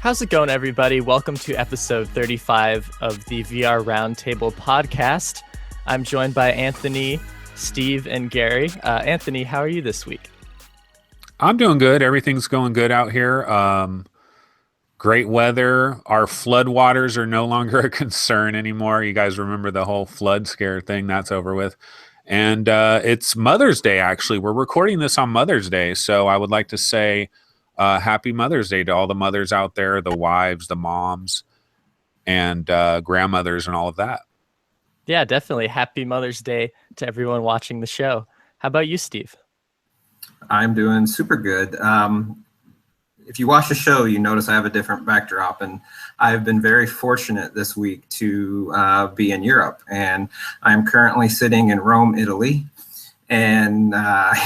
How's it going, everybody? Welcome to episode 35 of the VR Roundtable podcast. I'm joined by Anthony, Steve, and Gary. Anthony, how are you this week? I'm doing good. Everything's going good out here. Great weather. Our floodwaters are no longer a concern anymore. You guys remember the whole flood scare thing? That's over with. And it's Mother's Day, actually. We're recording this on Mother's Day, so I would like to say happy Mother's Day to all the mothers out there, the wives, the moms, and grandmothers and all of that. Yeah, definitely. Happy Mother's Day to everyone watching the show. How about you, Steve? I'm doing super good. If you watch the show, you notice I have a different backdrop, and I've been very fortunate this week to be in Europe, and I'm currently sitting in Rome, Italy. And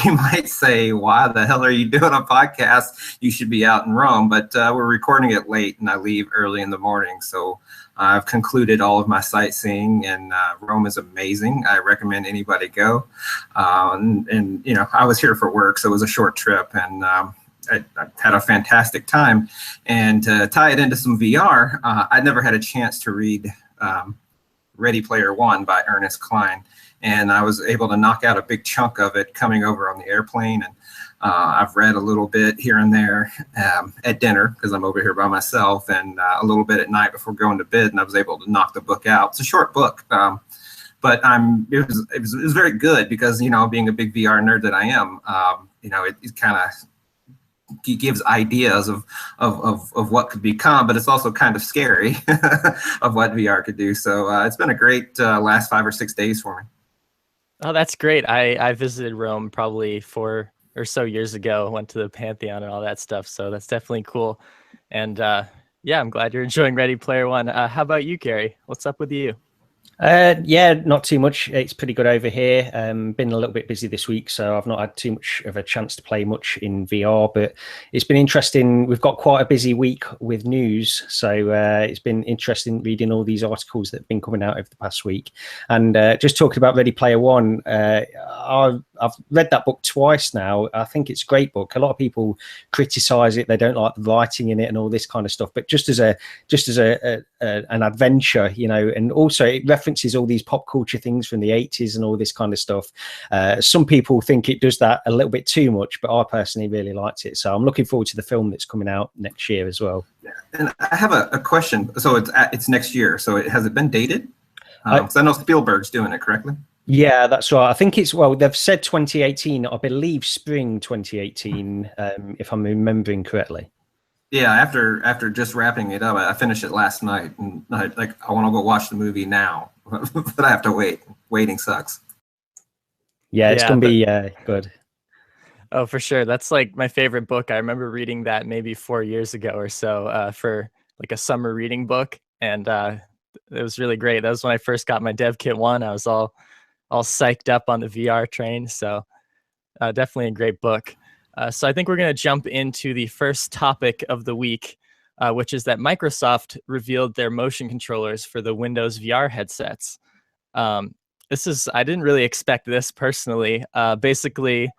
you might say, why the hell are you doing a podcast? You should be out in Rome, but we're recording it late and I leave early in the morning. So I've concluded all of my sightseeing, and Rome is amazing. I recommend anybody go. And you know, I was here for work, so it was a short trip, and I had a fantastic time. And to tie it into some VR, I never had a chance to read Ready Player One by Ernest Cline. And I was able to knock out a big chunk of it coming over on the airplane. And I've read a little bit here and there at dinner, because I'm over here by myself, and a little bit at night before going to bed. And I was able to knock the book out. It's a short book, but it was very good because, you know, being a big VR nerd that I am, you know, it kind of gives ideas of what could become, but it's also kind of scary of what VR could do. So it's been a great last 5 or 6 days for me. Oh, that's great. I visited Rome probably 4 or so years ago, went to the Pantheon and all that stuff. So that's definitely cool. And yeah, I'm glad you're enjoying Ready Player One. How about you, Gary? What's up with you? Yeah, not too much. It's pretty good over here. Been a little bit busy this week, so I've not had too much of a chance to play much in VR, but it's been interesting. We've got quite a busy week with news, so it's been interesting reading all these articles that have been coming out over the past week. And just talking about Ready Player One, I've read that book twice now. I think it's a great book. A lot of people criticize it. They don't like the writing in it and all this kind of stuff, but just as an adventure, you know, and also it references all these pop culture things from the 80s and all this kind of stuff. Some people think it does that a little bit too much, but I personally really liked it. So I'm looking forward to the film that's coming out next year as well. Yeah. And I have a question. So it's next year. So has it been dated? Because I know Spielberg's doing it, correctly? Yeah, that's right. I think they've said 2018, I believe spring 2018, if I'm remembering correctly. Yeah, after just wrapping it up, I finished it last night, and I want to go watch the movie now, but I have to wait. Waiting sucks. Yeah, it's gonna be good. Oh, for sure. That's like my favorite book. I remember reading that maybe 4 years ago or so for like a summer reading book, and it was really great. That was when I first got my Dev Kit 1. I was all psyched up on the VR train. So definitely a great book. So I think we're going to jump into the first topic of the week, which is that Microsoft revealed their motion controllers for the Windows VR headsets. I didn't really expect this personally. Basically,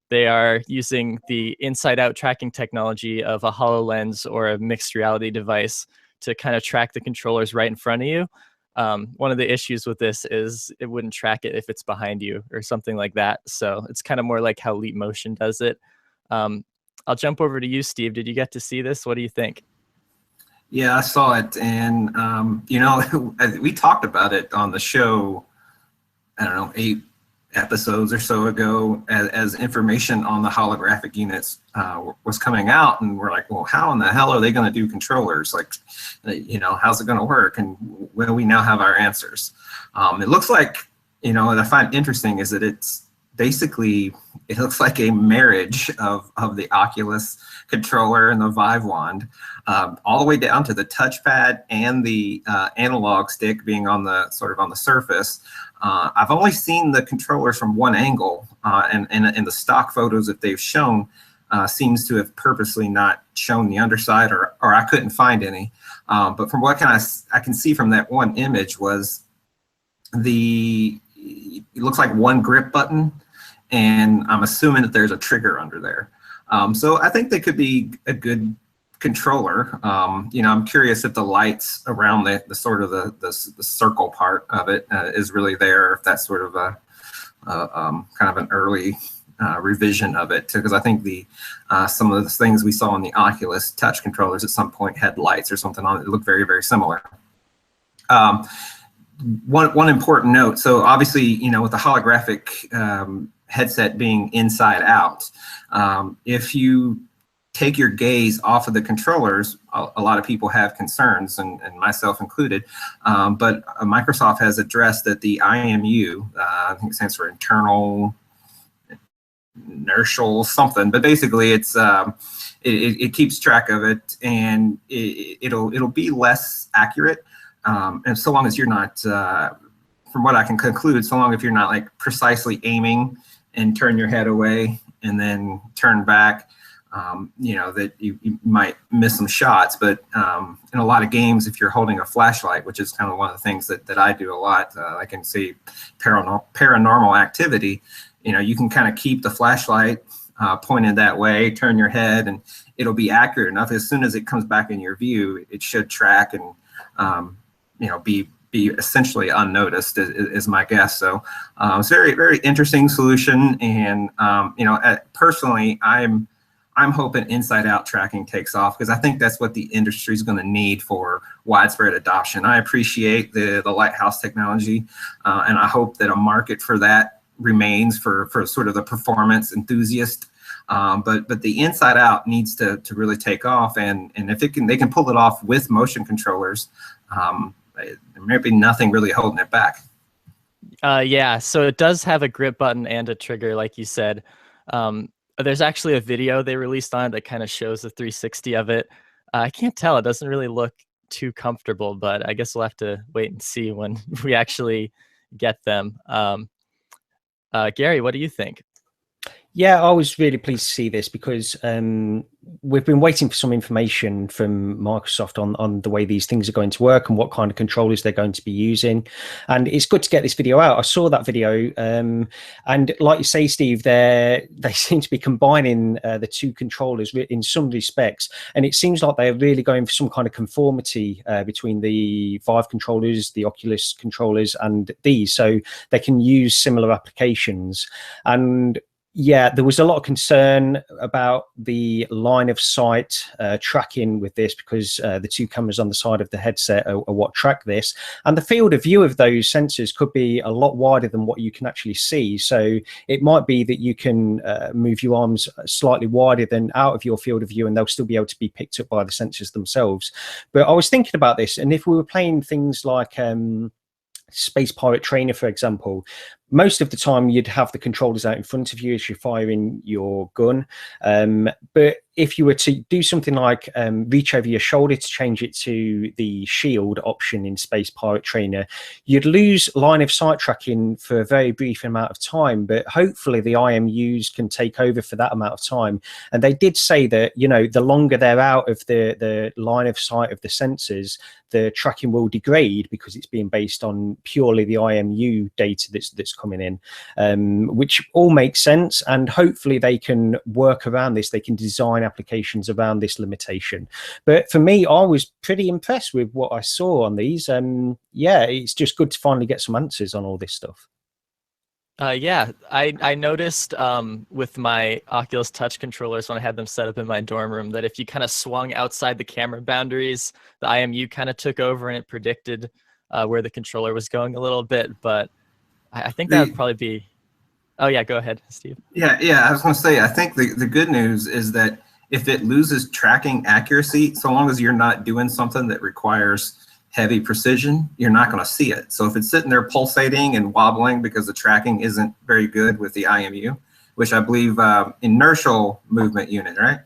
they are using the inside-out tracking technology of a HoloLens or a mixed reality device to kind of track the controllers right in front of you. One of the issues with this is it wouldn't track it if it's behind you or something like that. So it's kind of more like how Leap Motion does it. I'll jump over to you, Steve. Did you get to see this? What do you think? Yeah, I saw it, and you know, we talked about it on the show, I don't know, 8 episodes or so ago, as information on the holographic units was coming out, and we're like, well, how in the hell are they going to do controllers? Like, you know, how's it going to work? And well, we now have our answers. It looks like, you know, what I find interesting is that it's basically, it looks like a marriage of the Oculus controller and the Vive wand, all the way down to the touchpad and the analog stick being on the surface. I've only seen the controllers from one angle, and the stock photos that they've shown seems to have purposely not shown the underside, or I couldn't find any. But from what I can see from that one image was it looks like one grip button, and I'm assuming that there's a trigger under there. So I think they could be a good controller, I'm curious if the lights around the sort of the circle part of it is really there, if that's sort of a kind of an early revision of it, because I think some of the things we saw on the Oculus touch controllers at some point had lights or something on it that looked very, very similar. One important note, so obviously, with the holographic headset being inside out, if you take your gaze off of the controllers, a lot of people have concerns, and myself included, but Microsoft has addressed that the IMU, I think it stands for internal inertial something, but basically it's it keeps track of it, and it'll be less accurate, and so long as you're not, from what I can conclude, so long if you're not like precisely aiming and turn your head away and then turn back, that you might miss some shots. But in a lot of games, if you're holding a flashlight, which is kind of one of the things that I do a lot, I can see paranormal activity, you can kind of keep the flashlight pointed that way, turn your head, and it'll be accurate enough. As soon as it comes back in your view, it should track and be essentially unnoticed, is my guess. So it's very, very interesting solution. And personally, I'm hoping inside out tracking takes off, because I think that's what the industry is going to need for widespread adoption. I appreciate the Lighthouse technology, and I hope that a market for that remains for sort of the performance enthusiast. But the inside out needs to really take off, and if they can pull it off with motion controllers, there may be nothing really holding it back. Yeah, so it does have a grip button and a trigger, like you said. There's actually a video they released on it that kind of shows the 360 of it. I can't tell. It doesn't really look too comfortable, but I guess we'll have to wait and see when we actually get them. Gary, what do you think? Yeah, I was really pleased to see this, because we've been waiting for some information from Microsoft on the way these things are going to work and what kind of controllers they're going to be using. And it's good to get this video out. I saw that video, and like you say, Steve, they seem to be combining the two controllers in some respects. And it seems like they're really going for some kind of conformity between the Vive controllers, the Oculus controllers, and these, so they can use similar applications. And yeah, there was a lot of concern about the line of sight tracking with this, because the two cameras on the side of the headset are what track this. And the field of view of those sensors could be a lot wider than what you can actually see. So it might be that you can move your arms slightly wider than out of your field of view, and they'll still be able to be picked up by the sensors themselves. But I was thinking about this, and if we were playing things like Space Pirate Trainer, for example, most of the time you'd have the controllers out in front of you as you're firing your gun. But if you were to do something like reach over your shoulder to change it to the shield option in Space Pirate Trainer, you'd lose line of sight tracking for a very brief amount of time, but hopefully the IMUs can take over for that amount of time. And they did say that, the longer they're out of the line of sight of the sensors, the tracking will degrade, because it's being based on purely the IMU data that's coming in, which all makes sense. And hopefully they can work around this. They can design applications around this limitation. But for me, I was pretty impressed with what I saw on these. Yeah, it's just good to finally get some answers on all this stuff. Yeah, I noticed with my Oculus Touch controllers when I had them set up in my dorm room that if you kind of swung outside the camera boundaries, the IMU kind of took over and it predicted where the controller was going a little bit. But I think that would probably be... Oh, yeah, go ahead, Steve. Yeah, I was going to say, I think the good news is that if it loses tracking accuracy, so long as you're not doing something that requires heavy precision, you're not going to see it. So if it's sitting there pulsating and wobbling because the tracking isn't very good with the IMU, which I believe inertial movement unit, right?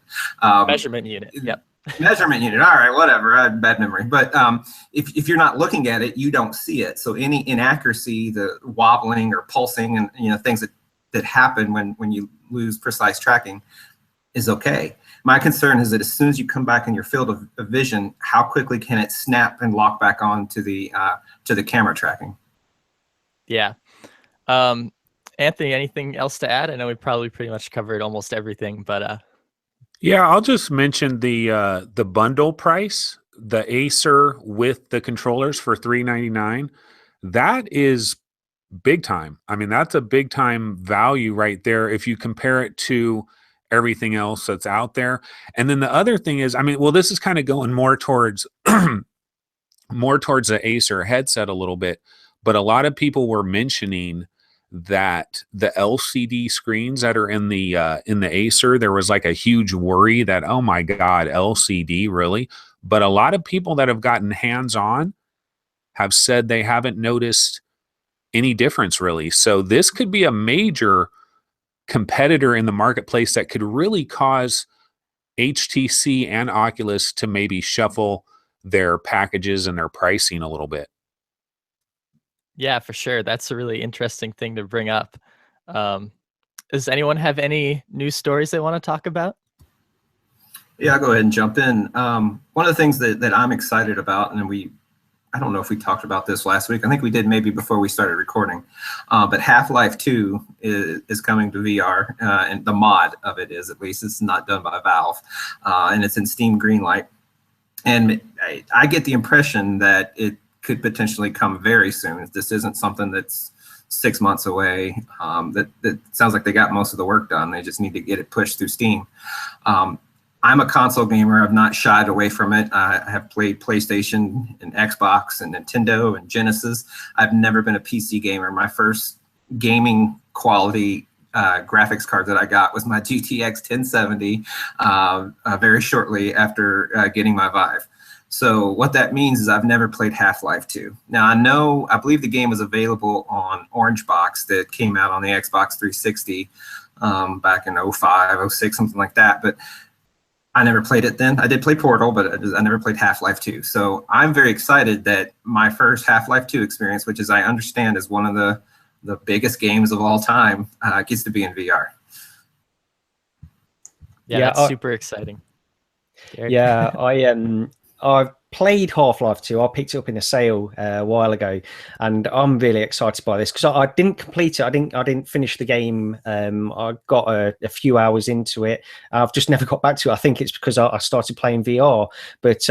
Measurement unit, yep. Measurement unit, all right, whatever, I had bad memory. But if you're not looking at it, you don't see it. So any inaccuracy, the wobbling or pulsing and things that happen when you lose precise tracking is okay. My concern is that as soon as you come back in your field of vision, how quickly can it snap and lock back on to the camera tracking? Yeah. Anthony, anything else to add? I know we probably pretty much covered almost everything, but Yeah, I'll just mention the bundle price, the Acer with the controllers for $399. That is big time. I mean, that's a big time value right there if you compare it to everything else that's out there. And then the other thing is, I mean, well, this is kind of going more towards more towards the Acer headset a little bit, but a lot of people were mentioning that the LCD screens that are in the Acer, there was like a huge worry that, oh my God, LCD really? But a lot of people that have gotten hands-on have said they haven't noticed any difference really. So this could be a major competitor in the marketplace that could really cause HTC and Oculus to maybe shuffle their packages and their pricing a little bit. Yeah, for sure. That's a really interesting thing to bring up. Does anyone have any news stories they want to talk about? Yeah, I'll go ahead and jump in. One of the things that I'm excited about, and I don't know if we talked about this last week. I think we did maybe before we started recording. But Half-Life 2 is coming to VR, and the mod of it is, at least. It's not done by Valve, and it's in Steam Greenlight. And I get the impression that it could potentially come very soon. This isn't something that's 6 months away. That sounds like they got most of the work done. They just need to get it pushed through Steam. I'm a console gamer. I've not shied away from it. I have played PlayStation and Xbox and Nintendo and Genesis. I've never been a PC gamer. My first gaming quality graphics card that I got was my GTX 1070 very shortly after getting my Vive. So what that means is I've never played Half-Life 2. Now I believe the game was available on Orange Box that came out on the Xbox 360 back in 05, 06, something like that. But I never played it then. I did play Portal, but I never played Half-Life 2. So I'm very excited that my first Half-Life 2 experience, which as I understand is one of the biggest games of all time, gets to be in VR. Yeah, that's super exciting. Derek. Yeah, I played Half-Life 2. I picked it up in a sale a while ago, and I'm really excited by this because I didn't complete it. I didn't finish the game. I got a few hours into it. I've just never got back to it. I think it's because I started playing VR. But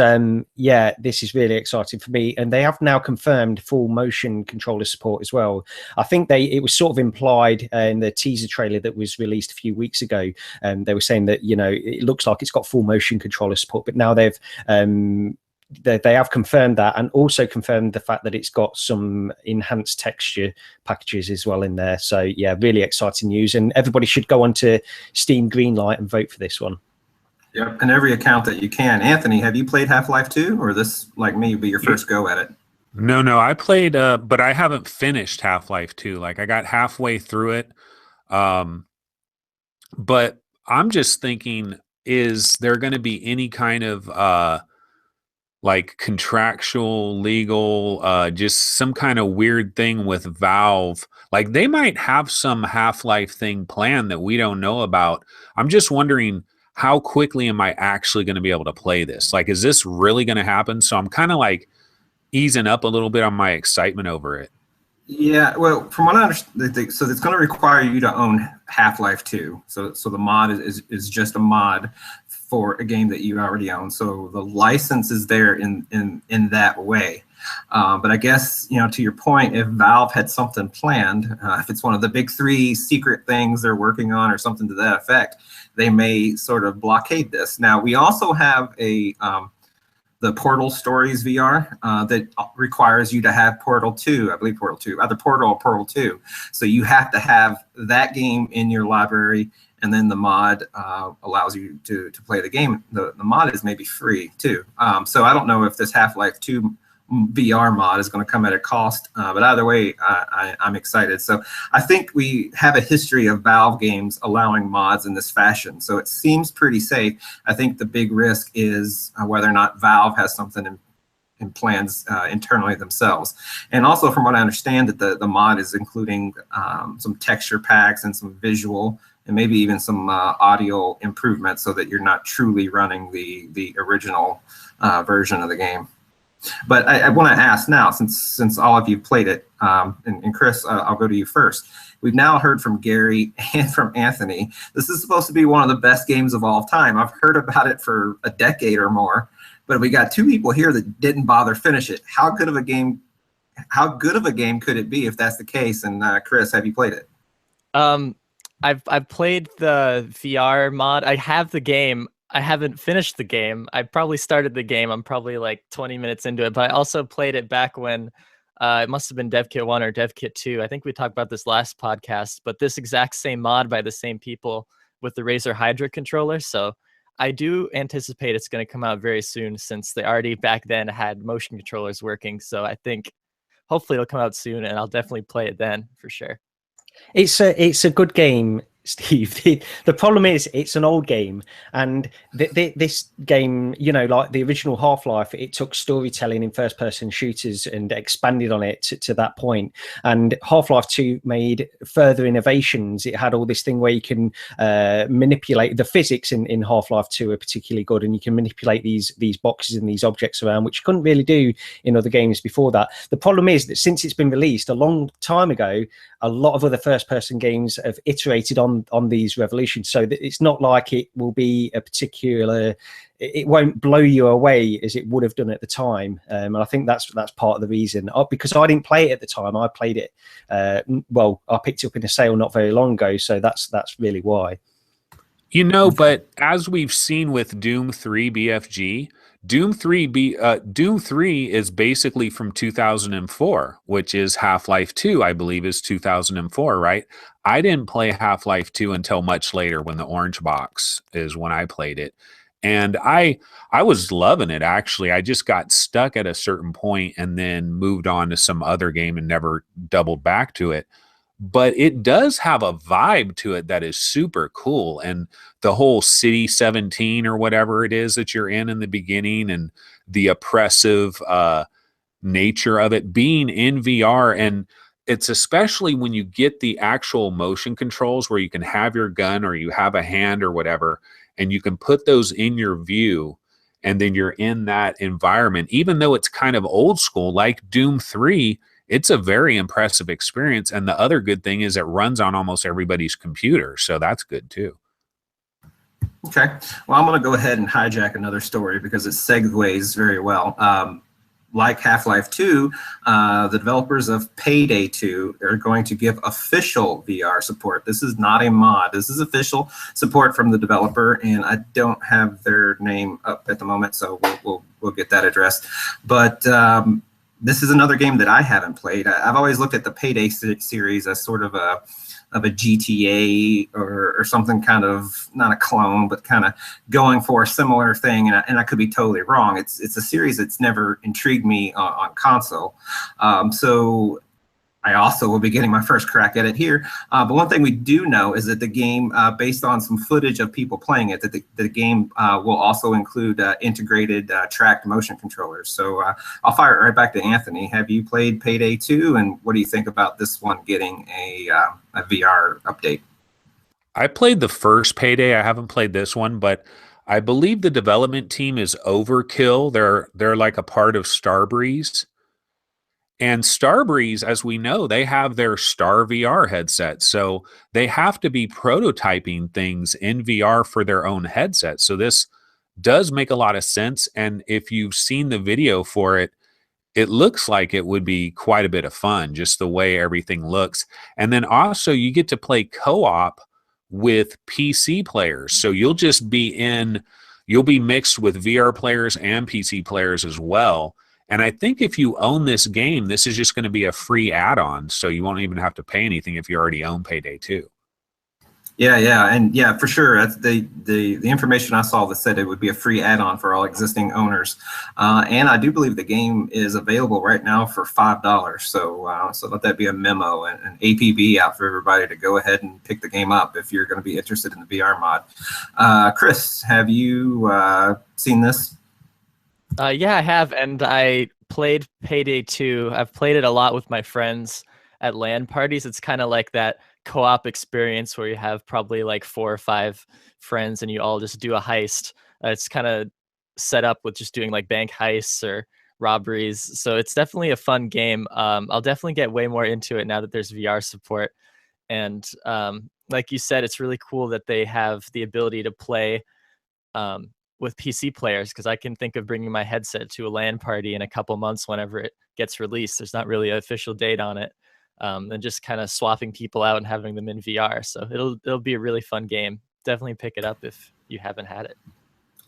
yeah, this is really exciting for me. And they have now confirmed full motion controller support as well. I think it was sort of implied in the teaser trailer that was released a few weeks ago. They were saying that, you know, it looks like it's got full motion controller support, but now they have confirmed that, and also confirmed the fact that it's got some enhanced texture packages as well in there. So yeah, really exciting news, and everybody should go onto Steam Greenlight and vote for this one. Yep, and every account that you can. Anthony, have you played Half-Life 2, or this, like me, be your first go at it? No, I played, but I haven't finished Half-Life 2. Like I got halfway through it, but I'm just thinking, is there going to be any kind of like contractual, legal, just some kind of weird thing with Valve? Like they might have some Half-Life thing planned that we don't know about. I'm just wondering, how quickly am I actually going to be able to play this? Like, is this really going to happen? So I'm kind of like easing up a little bit on my excitement over it. Yeah, well, from what I understand, so it's going to require you to own Half-Life 2. So the mod is just a mod for a game that you already own. So the license is there in that way. But I guess, you know, to your point, if Valve had something planned, if it's one of the big 3 secret things they're working on or something to that effect, they may sort of blockade this. Now, we also have the Portal Stories VR that requires you to have Portal 2, I believe Portal 2, either Portal or Portal 2. So you have to have that game in your library, and then the mod allows you to play the game. The mod is maybe free too. So I don't know if this Half-Life 2 VR mod is going to come at a cost, but either way, I'm excited. So I think we have a history of Valve games allowing mods in this fashion, so it seems pretty safe. I think the big risk is whether or not Valve has something in plans internally themselves. And also, from what I understand, that the mod is including some texture packs and some visual and maybe even some audio improvements, so that you're not truly running the original version of the game. But I want to ask now, since all of you played it, and Chris, I'll go to you first. We've now heard from Gary and from Anthony. This is supposed to be one of the best games of all time. I've heard about it for a decade or more, but we got two people here that didn't bother finish it. How good of a game could it be if that's the case? And Chris, have you played it? I've played the VR mod. I have the game. I haven't finished the game. I probably started the game. I'm probably like 20 minutes into it, but I also played it back when it must have been Dev Kit 1 or Dev Kit 2. I think we talked about this last podcast, but this exact same mod by the same people with the Razer Hydra controller. So I do anticipate it's going to come out very soon, since they already back then had motion controllers working. So I think hopefully it'll come out soon, and I'll definitely play it then for sure. It's a good game, Steve. The problem is it's an old game, and this game, you know, like the original Half-Life, it took storytelling in first-person shooters and expanded on it to that point. And Half-Life 2 made further innovations. It had all this thing where you can manipulate the physics in Half-Life 2 are particularly good, and you can manipulate these boxes and these objects around, which you couldn't really do in other games before that. The problem is that since it's been released a long time ago, a lot of other first-person games have iterated on these revolutions, so that it's not like it will be a particular, it won't blow you away as it would have done at the time. And I think that's part of the reason. Because I didn't play it at the time, I played it. Well, I picked it up in a sale not very long ago, so that's really why. You know, but as we've seen with Doom 3 BFG, Doom 3 is basically from 2004, which is Half-Life 2, I believe, is 2004, right? I didn't play Half-Life 2 until much later, when the orange box is when I played it. And I was loving it, actually. I just got stuck at a certain point and then moved on to some other game and never doubled back to it. But it does have a vibe to it that is super cool. And the whole City 17 or whatever it is that you're in the beginning, and the oppressive nature of it being in VR. And it's especially when you get the actual motion controls where you can have your gun or you have a hand or whatever, and you can put those in your view, and then you're in that environment. Even though it's kind of old school, like Doom 3, it's a very impressive experience. And the other good thing is it runs on almost everybody's computer. So that's good too. Okay. Well, I'm going to go ahead and hijack another story because it segues very well. Like Half-Life 2, the developers of Payday 2 are going to give official VR support. This is not a mod. This is official support from the developer, and I don't have their name up at the moment, so we'll get that addressed. But this is another game that I haven't played. I've always looked at the Payday series as sort of a GTA or something, kind of not a clone, but kind of going for a similar thing. And I could be totally wrong. It's a series that's never intrigued me on console. So I also will be getting my first crack at it here. But one thing we do know is that the game, based on some footage of people playing it, that the game will also include integrated tracked motion controllers. So I'll fire it right back to Anthony. Have you played Payday 2? And what do you think about this one getting a VR update? I played the first Payday. I haven't played this one, but I believe the development team is Overkill. They're like a part of Starbreeze. And Starbreeze, as we know, they have their Star VR headset. So they have to be prototyping things in VR for their own headset. So this does make a lot of sense. And if you've seen the video for it, it looks like it would be quite a bit of fun, just the way everything looks. And then also you get to play co-op with PC players. So you'll be mixed with VR players and PC players as well. And I think if you own this game, this is just going to be a free add-on, so you won't even have to pay anything if you already own Payday 2. Yeah, and yeah, for sure. That's the information I saw that said it would be a free add-on for all existing owners. And I do believe the game is available right now for $5. So let that be a memo and an APB out for everybody to go ahead and pick the game up if you're going to be interested in the VR mod. Chris, have you seen this? Yeah, I have, and I played Payday 2. I've played it a lot with my friends at LAN parties. It's kind of like that co-op experience where you have probably like 4 or 5 friends and you all just do a heist. It's kind of set up with just doing like bank heists or robberies. So it's definitely a fun game. I'll definitely get way more into it now that there's VR support. And like you said, it's really cool that they have the ability to play with PC players, because I can think of bringing my headset to a LAN party in a couple months whenever it gets released. There's not really an official date on it. And just kind of swapping people out and having them in VR. So it'll be a really fun game. Definitely pick it up if you haven't had it.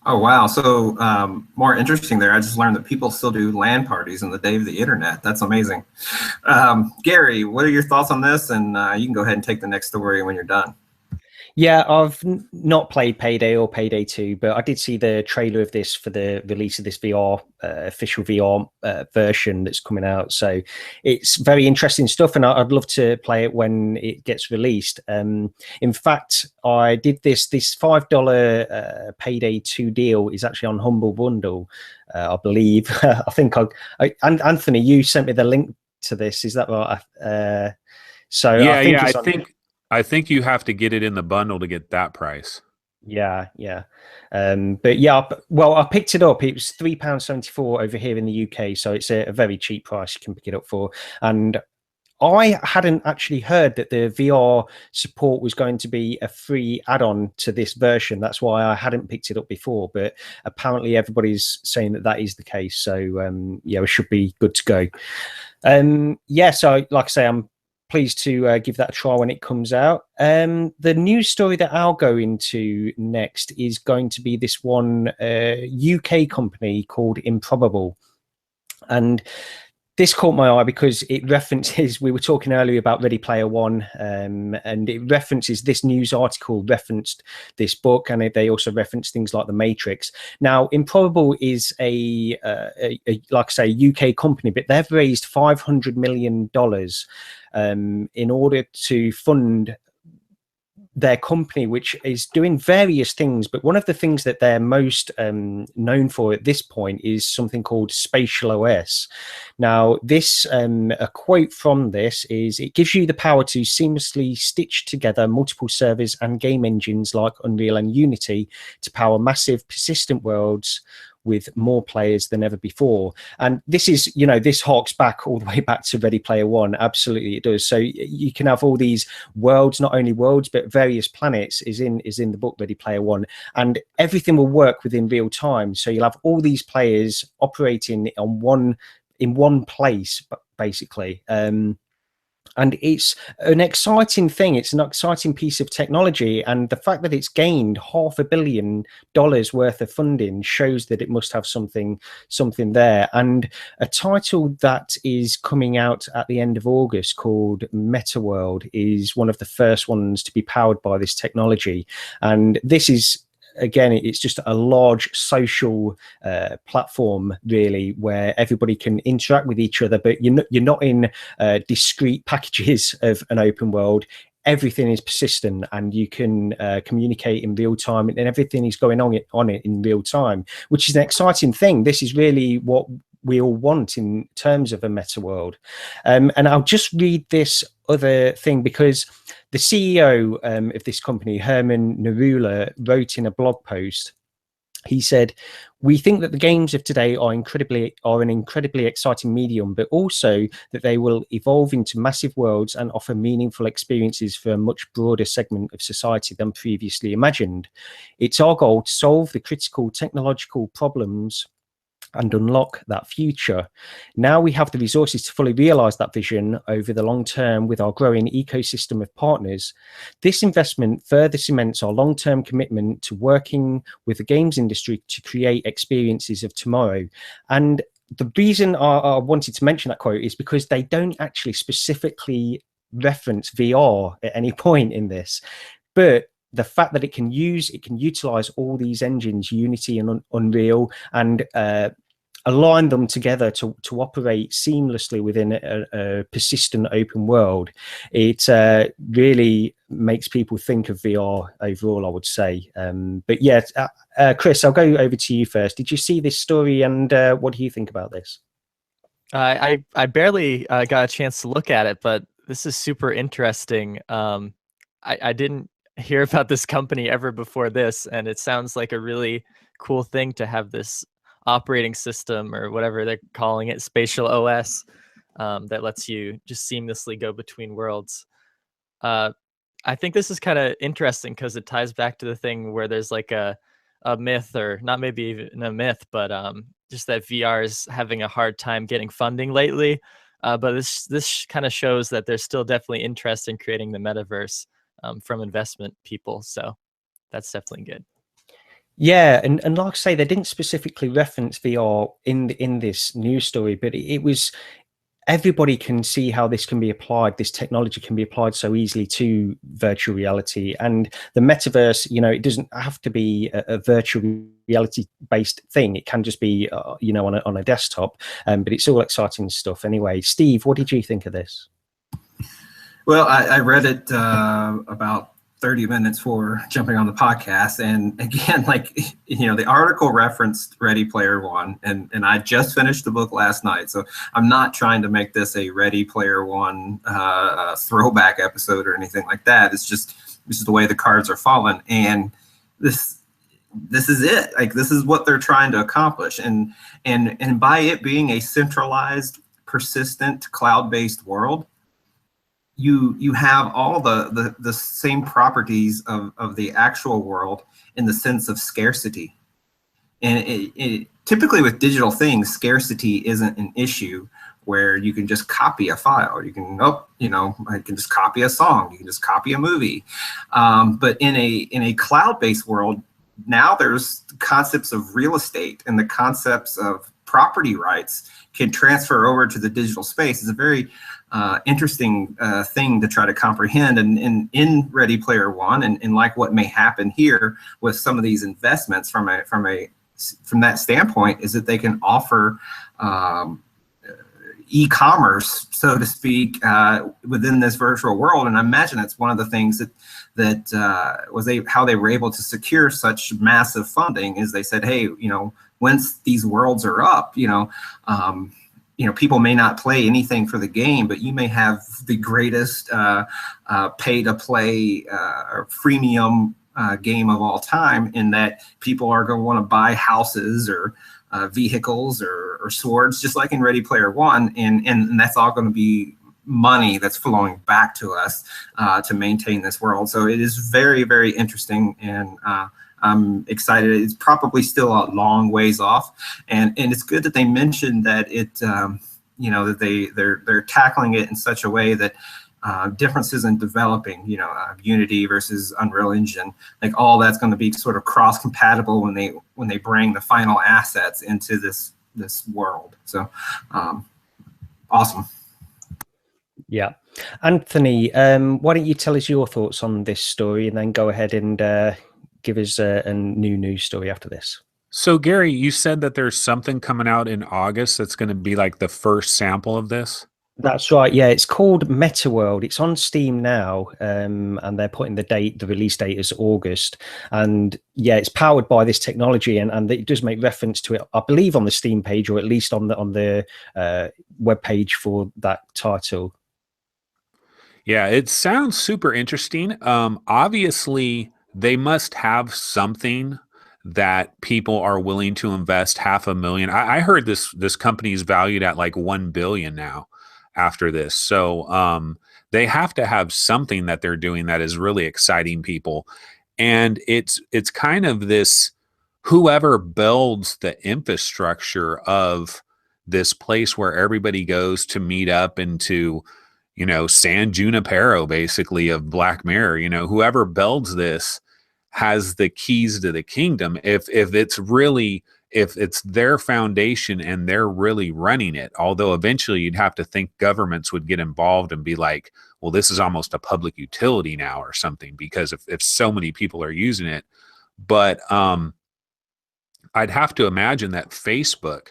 Oh, wow. So more interesting there. I just learned that people still do LAN parties in the day of the internet. That's amazing. Gary, what are your thoughts on this? And you can go ahead and take the next story when you're done. Yeah, I've not played Payday or Payday 2, but I did see the trailer of this for the release of this VR, official VR version that's coming out. So it's very interesting stuff, and I'd love to play it when it gets released. In fact, I did this $5 Payday 2 deal is actually on Humble Bundle, I believe. I think and Anthony, you sent me the link to this. Is that right? So yeah, I think you have to get it in the bundle to get that price. Yeah. But yeah, well, I picked it up. It was £3.74 over here in the UK, so it's a very cheap price you can pick it up for. And I hadn't actually heard that the VR support was going to be a free add-on to this version. That's why I hadn't picked it up before. But apparently, everybody's saying that is the case. So yeah, it should be good to go. Yeah, so like I say, I'm pleased to give that a try when it comes out. The news story that I'll go into next is going to be this one UK company called Improbable. And this caught my eye because it references, we were talking earlier about Ready Player One, and it references, this news article referenced this book, and they also reference things like The Matrix. Now, Improbable is a like I say, UK company, but they've raised $500 million in order to fund their company, which is doing various things. But one of the things that they're most known for at this point is something called Spatial OS. Now, this a quote from this is, it gives you the power to seamlessly stitch together multiple servers and game engines like Unreal and Unity to power massive persistent worlds with more players than ever before. And this is, this harks back all the way back to Ready Player One. Absolutely, it does. So you can have all these worlds, not only worlds, but various planets is in the book Ready Player One. And everything will work within real time. So you'll have all these players operating in one place, basically. And it's an exciting thing. It's an exciting piece of technology. And the fact that it's gained $500 million worth of funding shows that it must have something there. And a title that is coming out at the end of August called Meta World is one of the first ones to be powered by this technology. And this is, again, it's just a large social platform, really, where everybody can interact with each other, but you're not in discrete packages of an open world. Everything is persistent, and you can communicate in real time, and everything is going on it in real time, which is an exciting thing. This is really what we all want in terms of a meta world. And I'll just read this other thing, because the CEO of this company, Herman Narula, wrote in a blog post, he said, "We think that the games of today are an incredibly exciting medium, but also that they will evolve into massive worlds and offer meaningful experiences for a much broader segment of society than previously imagined. It's our goal to solve the critical technological problems and unlock that future. Now we have the resources to fully realize that vision over the long term with our growing ecosystem of partners. This investment further cements our long-term commitment to working with the games industry to create experiences of tomorrow." And the reason I wanted to mention that quote is because they don't actually specifically reference VR at any point in this, but the fact that it can utilize all these engines, Unity and Unreal, and align them together to operate seamlessly within a persistent open world, it really makes people think of VR overall, I would say. But yeah, Chris, I'll go over to you first. Did you see this story, and what do you think about this? I barely got a chance to look at it, but this is super interesting. I didn't hear about this company ever before this, and it sounds like a really cool thing to have this operating system or whatever they're calling it, spatial OS, that lets you just seamlessly go between worlds. I think this is kind of interesting because it ties back to the thing where there's like a myth, or not maybe even a myth, but just that VR is having a hard time getting funding lately. But this kind of shows that there's still definitely interest in creating the metaverse from investment people. So that's definitely good. Yeah, and like I say, they didn't specifically reference VR in this news story, but it was, everybody can see how this can be applied. This technology can be applied so easily to virtual reality, and the metaverse. It doesn't have to be a virtual reality based thing. It can just be, on a desktop. But it's all exciting stuff. Anyway, Steve, what did you think of this? Well, I read it about 30 minutes for jumping on the podcast, and again, the article referenced Ready Player One, and I just finished the book last night, so I'm not trying to make this a Ready Player One throwback episode or anything like that. It's just, this is the way the cards are falling, and this is it. This is what they're trying to accomplish, and by it being a centralized, persistent, cloud-based world, you have all the same properties of the actual world in the sense of scarcity. And typically with digital things, scarcity isn't an issue where you can just copy a file. You can, I can just copy a song. You can just copy a movie. But in a cloud-based world, now there's concepts of real estate, and the concepts of property rights can transfer over to the digital space. It's a very interesting thing to try to comprehend. And in Ready Player One, and like what may happen here with some of these investments from that standpoint, is that they can offer e-commerce, so to speak, within this virtual world. And I imagine it's one of the things that how they were able to secure such massive funding, is they said, hey, once these worlds are up, people may not play anything for the game, but you may have the greatest pay-to-play freemium game of all time, in that people are going to want to buy houses or vehicles or swords, just like in Ready Player One, and that's all going to be money that's flowing back to us to maintain this world. So it is very, very interesting, and I'm excited. It's probably still a long ways off, and it's good that they mentioned that that they're tackling it in such a way that differences in developing, Unity versus Unreal Engine, all that's going to be sort of cross compatible when they bring the final assets into this world. So awesome. Yeah, Anthony, why don't you tell us your thoughts on this story, and then go ahead and give us a new news story after this. So, Gary, you said that there's something coming out in August that's going to be like the first sample of this? That's right. Yeah, it's called Meta World. It's on Steam now, and they're putting the release date as August. And yeah, it's powered by this technology, and it does make reference to it, I believe, on the Steam page, or at least on the web page for that title. Yeah, it sounds super interesting. Obviously, they must have something that people are willing to invest $500,000. I heard this company is valued at like $1 billion now after this. So they have to have something that they're doing that is really exciting people. And it's kind of this, whoever builds the infrastructure of this place where everybody goes to meet up and to, San Junipero, basically, of Black Mirror, whoever builds this has the keys to the kingdom. If it's their foundation and they're really running it, although eventually you'd have to think governments would get involved and be like, well, this is almost a public utility now or something, because if so many people are using it. But I'd have to imagine that Facebook,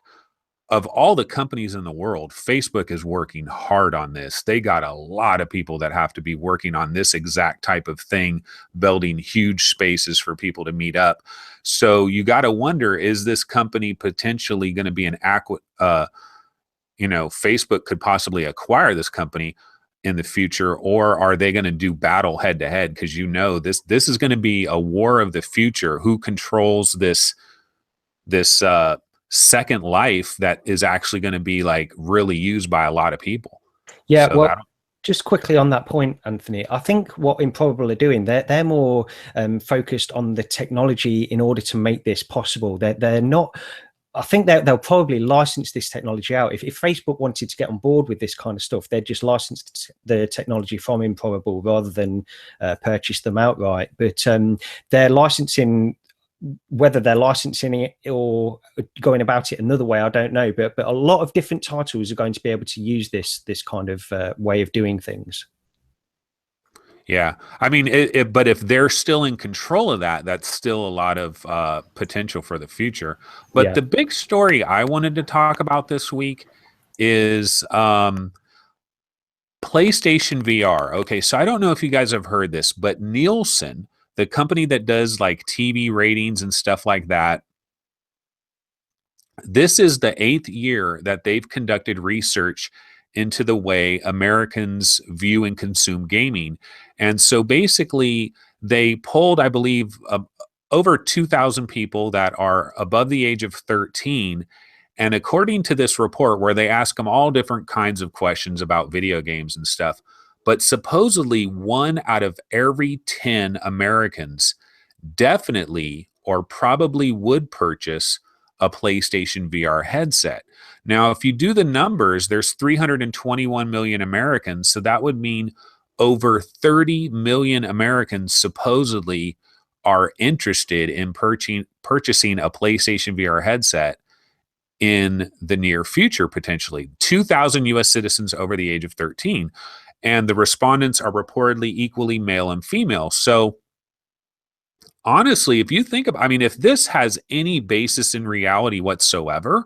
of all the companies in the world, Facebook is working hard on this. They got a lot of people that have to be working on this exact type of thing, building huge spaces for people to meet up. So you got to wonder, is this company potentially going to be Facebook could possibly acquire this company in the future, or are they going to do battle head to head? Because this is going to be a war of the future. Who controls this second life that is actually going to be like really used by a lot of people. Yeah, So well, just quickly on that point, Anthony, I think what Improbable are doing, they're more focused on the technology in order to make this possible. They're not. I think they'll probably license this technology out. If Facebook wanted to get on board with this kind of stuff, they'd just license the technology from Improbable rather than purchase them outright. But they're licensing. Whether they're licensing it or going about it another way, I don't know. But a lot of different titles are going to be able to use this kind of way of doing things. Yeah, I mean, but if they're still in control of that, that's still a lot of potential for the future. But the big story I wanted to talk about this week is PlayStation VR. Okay, so I don't know if you guys have heard this, but Nielsen, the company that does like TV ratings and stuff like that, this is the 8th year that they've conducted research into the way Americans view and consume gaming. And so basically, they polled, I believe, over 2,000 people that are above the age of 13. And according to this report, where they ask them all different kinds of questions about video games and stuff, but supposedly 1 out of every 10 Americans definitely or probably would purchase a PlayStation VR headset. Now, if you do the numbers, there's 321 million Americans, so that would mean over 30 million Americans supposedly are interested in purchasing a PlayStation VR headset in the near future, potentially. 2,000 US citizens over the age of 13. And the respondents are reportedly equally male and female. So honestly, if you think about, I mean, if this has any basis in reality whatsoever,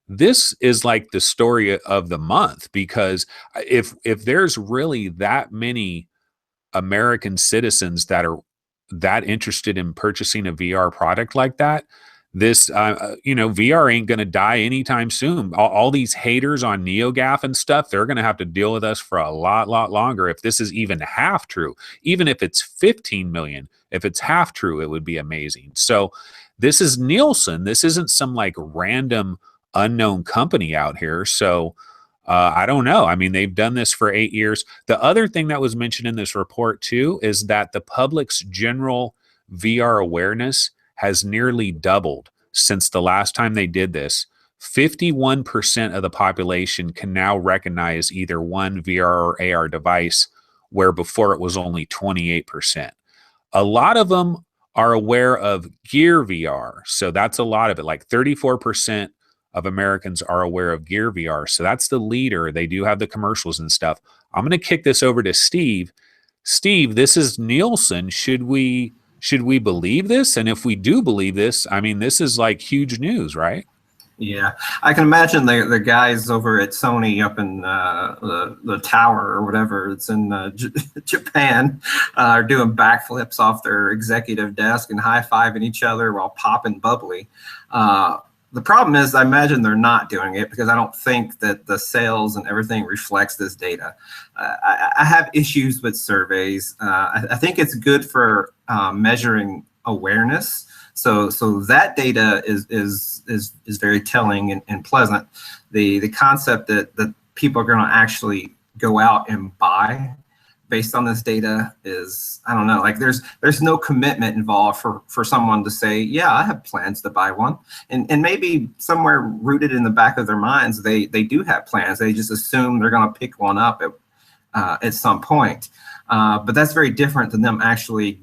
this is like the story of the month, because if there's really that many American citizens that are that interested in purchasing a VR product like that, this VR ain't going to die anytime soon. All these haters on NeoGAF and stuff, they're going to have to deal with us for a lot longer. If this is even half true, even if it's 15 million, if it's half true, it would be amazing. So this is Nielsen. This isn't some like random unknown company out here. So I don't know. I mean, they've done this for 8 years. The other thing that was mentioned in this report too is that the public's general VR awareness has nearly doubled since the last time they did this. 51% of the population can now recognize either one VR or AR device, where before it was only 28%. A lot of them are aware of Gear VR. So that's a lot of it. Like 34% of Americans are aware of Gear VR. So that's the leader. They do have the commercials and stuff. I'm going to kick this over to Steve. Steve, this is Nielsen. Should we believe this? And if we do believe this, I mean, this is like huge news, right? Yeah, I can imagine the guys over at Sony up in the tower or whatever, it's in Japan, are doing backflips off their executive desk and high-fiving each other while popping bubbly. The problem is, I imagine they're not doing it because I don't think that the sales and everything reflects this data. I have issues with surveys. I think it's good for measuring awareness. So that data is very telling and pleasant. The concept that people are going to actually go out and buy based on this data is, I don't know, like there's no commitment involved for someone to say, yeah, I have plans to buy one. And maybe somewhere rooted in the back of their minds, they do have plans. They just assume they're going to pick one up at some point. But that's very different than them actually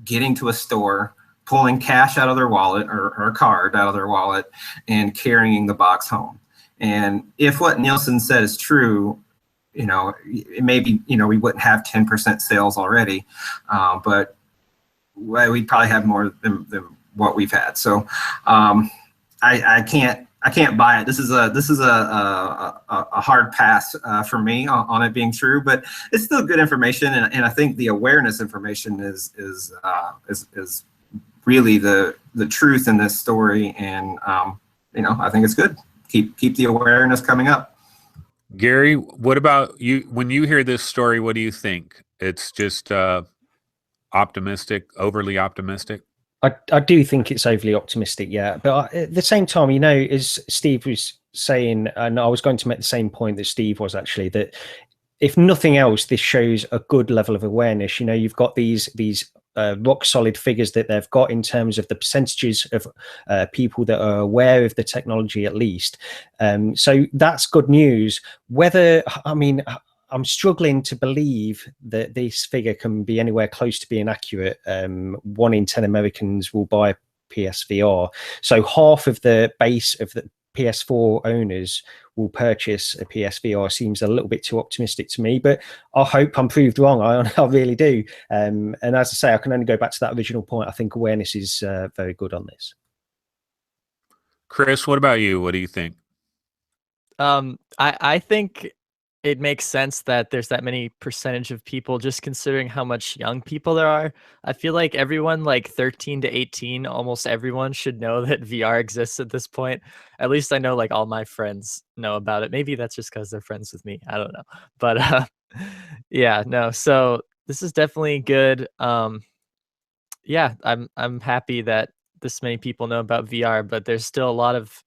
getting to a store, pulling cash out of their wallet or a card out of their wallet and carrying the box home. And if what Nielsen said is true, maybe, we wouldn't have 10% sales already, but we'd probably have more than what we've had. So I can't buy it. This is a hard pass for me on it being true, but it's still good information. And I think the awareness information is really the truth in this story. And, I think it's good. Keep the awareness coming up. Gary, what about you? When you hear this story, what do you think? It's just optimistic, overly optimistic? I do think it's overly optimistic, yeah. But at the same time, you know, as Steve was saying, and I was going to make the same point that Steve was actually, that if nothing else, this shows a good level of awareness. You know, you've got these rock solid figures that they've got in terms of the percentages of people that are aware of the technology, at least. So that's good news. I'm struggling to believe that this figure can be anywhere close to being accurate. 1 in 10 Americans will buy PSVR. So half of the base of the PS4 owners will purchase a PSVR. Seems a little bit too optimistic to me, but I hope I'm proved wrong. I really do. And as I say, I can only go back to that original point. I think awareness is very good on this. Chris, what about you? What do you think? I think it makes sense that there's that many percentage of people, just considering how much young people there are. I feel like everyone like 13 to 18, almost everyone should know that VR exists at this point. At least I know like all my friends know about it. Maybe that's just because they're friends with me. I don't know. But yeah, no. So this is definitely good. Yeah, I'm happy that this many people know about VR, but there's still a lot of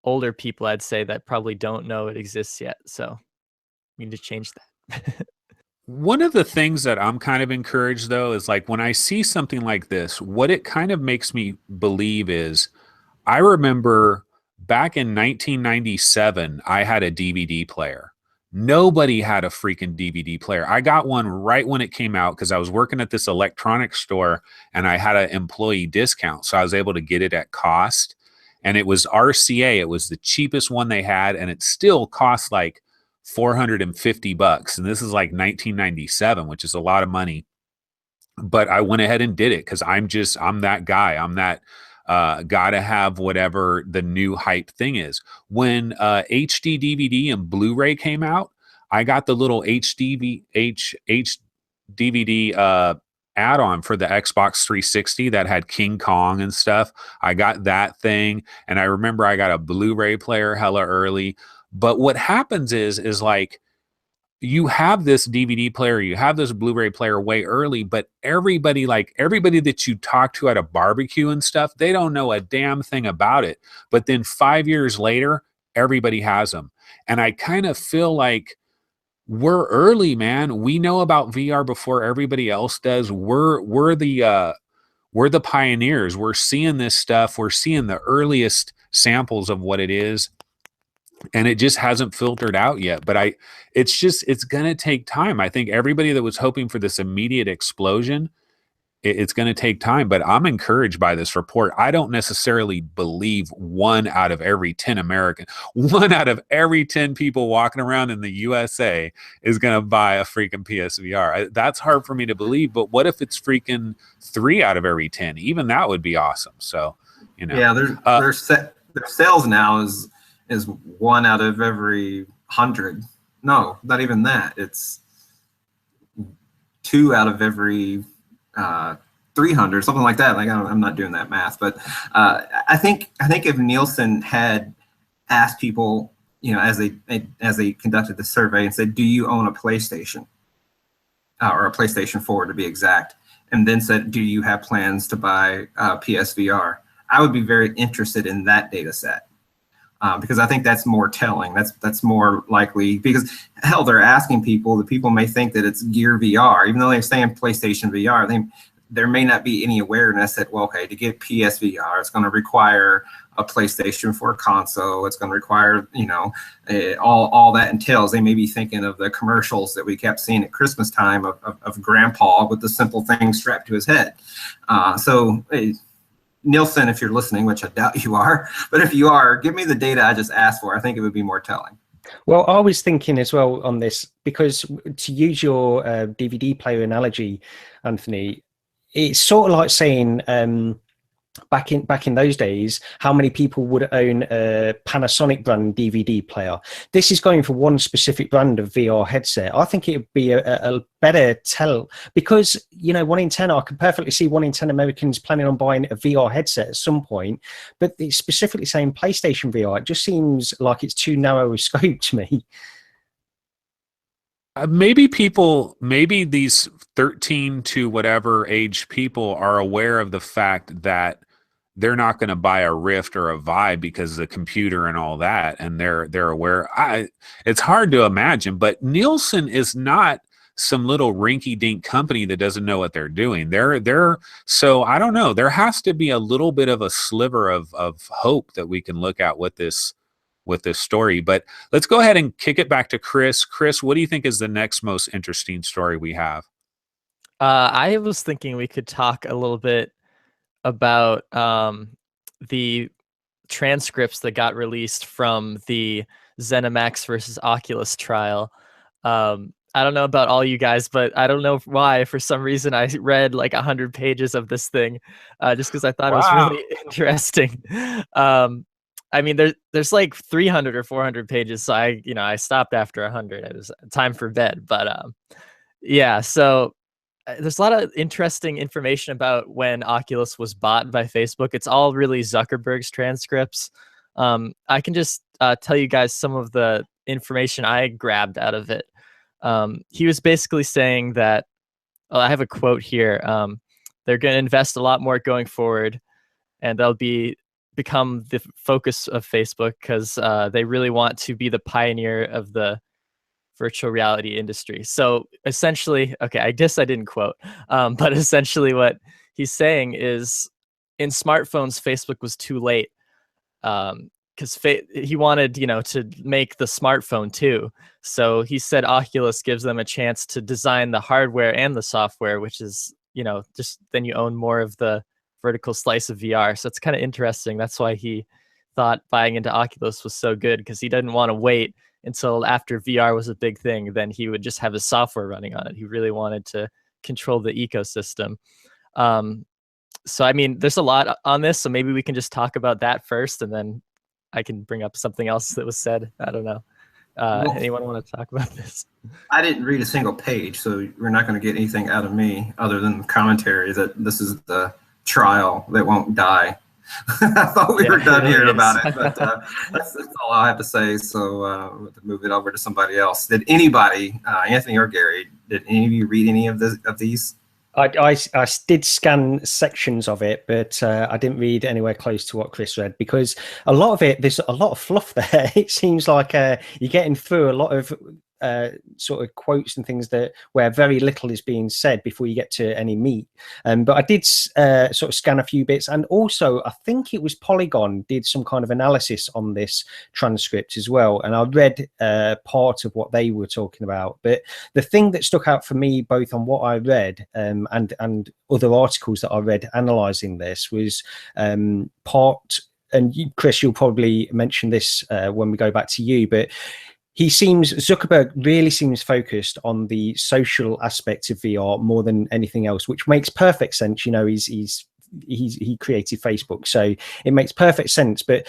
older people, I'd say, that probably don't know it exists yet. So we need to change that. One of the things that I'm kind of encouraged, though, is like when I see something like this, what it kind of makes me believe is I remember back in 1997, I had a DVD player. Nobody had a freaking DVD player. I got one right when it came out because I was working at this electronics store and I had an employee discount. So I was able to get it at cost. And it was RCA. It was the cheapest one they had. And it still cost like $450. And this is like 1997, which is a lot of money. But I went ahead and did it because I'm that guy. I'm that gotta have whatever the new hype thing is. When HD DVD and Blu-ray came out, I got the little DVD add-on for the Xbox 360 that had King Kong and stuff. I got that thing, and I remember I got a Blu-ray player hella early. But what happens is like you have this DVD player, you have this Blu-ray player way early, but everybody that you talk to at a barbecue and stuff, they don't know a damn thing about it. But then 5 years later, everybody has them. And I kind of feel like we're early, man. We know about VR before everybody else does. We're the pioneers. We're seeing this stuff. We're seeing the earliest samples of what it is. And it just hasn't filtered out yet. But it's going to take time. I think everybody that was hoping for this immediate explosion, it's going to take time. But I'm encouraged by this report. I don't necessarily believe 1 out of every 10 people walking around in the USA is going to buy a freaking PSVR. That's hard for me to believe. But what if it's freaking 3 out of every 10? Even that would be awesome. So, you know. Yeah, their sales now is 1 out of every 100. No, not even that. It's 2 out of every 300, something like that. Like I'm not doing that math, but I think if Nielsen had asked people, you know, as they conducted the survey and said, "Do you own a PlayStation or a PlayStation 4 to be exact?" and then said, "Do you have plans to buy PSVR?" I would be very interested in that data set. Because I think that's more telling. That's more likely, because hell, they're asking people. The people may think that it's Gear VR, even though they're saying PlayStation VR. There may not be any awareness that, well, okay, to get PSVR, it's going to require a PlayStation 4 console. It's going to require, you know, all that entails. They may be thinking of the commercials that we kept seeing at Christmas time of Grandpa with the simple thing strapped to his head. Nielsen, if you're listening, which I doubt you are, but if you are, give me the data I just asked for. I think it would be more telling. Well, I was thinking as well on this, because to use your DVD player analogy, Anthony, it's sort of like saying back in those days, how many people would own a Panasonic brand DVD player? This is going for one specific brand of VR headset. I think it would be a better tell, because, you know, 1 in 10, I can perfectly see 1 in 10 Americans planning on buying a VR headset at some point, but it's specifically saying PlayStation VR. It just seems like it's too narrow a scope to me. maybe these 13 to whatever age people are aware of the fact that they're not going to buy a Rift or a Vive because of the computer and all that, and they're aware. It's hard to imagine, but Nielsen is not some little rinky-dink company that doesn't know what they're doing. So I don't know. There has to be a little bit of a sliver of hope that we can look at with this story. But let's go ahead and kick it back to Chris. Chris, what do you think is the next most interesting story we have? I was thinking we could talk a little bit about the transcripts that got released from the Zenimax versus Oculus trial. I don't know about all you guys, but I don't know why. For some reason, I read like 100 pages of this thing just because I thought it was really interesting. I mean, there's like 300 or 400 pages, so I stopped after 100. It was time for bed, but yeah. So there's a lot of interesting information about when Oculus was bought by Facebook. It's all really Zuckerberg's transcripts. I can just tell you guys some of the information I grabbed out of it. He was basically saying that, well, I have a quote here. They're going to invest a lot more going forward, and they'll become the focus of Facebook because they really want to be the pioneer of the virtual reality industry. So essentially, okay, I guess I didn't quote, but essentially what he's saying is in smartphones, Facebook was too late because he wanted, to make the smartphone too. So he said Oculus gives them a chance to design the hardware and the software, which is, just then you own more of the vertical slice of VR. So it's kind of interesting. That's why he thought buying into Oculus was so good, because he didn't want to wait until after VR was a big thing. Then he would just have his software running on it. He really wanted to control the ecosystem. So, I mean, there's a lot on this, so maybe we can just talk about that first, and then I can bring up something else that was said. I don't know. Anyone want to talk about this? I didn't read a single page, so we're not going to get anything out of me other than commentary that this is the trial that won't die. I thought we were done hearing about it, but that's all I have to say. So we'll move it over to somebody else. Did anybody, Anthony or Gary, did any of you read any of these? I did scan sections of it, but I didn't read anywhere close to what Chris read, because a lot of it, there's a lot of fluff there. It seems like you're getting through a lot of sort of quotes and things where very little is being said before you get to any meat. But I did sort of scan a few bits, and also I think it was Polygon did some kind of analysis on this transcript as well, and I read part of what they were talking about. But the thing that stuck out for me, both on what I read and other articles that I read analyzing this, was part, and Chris, you'll probably mention this when we go back to you, but Zuckerberg really seems focused on the social aspect of VR more than anything else, which makes perfect sense. He created Facebook, so it makes perfect sense. But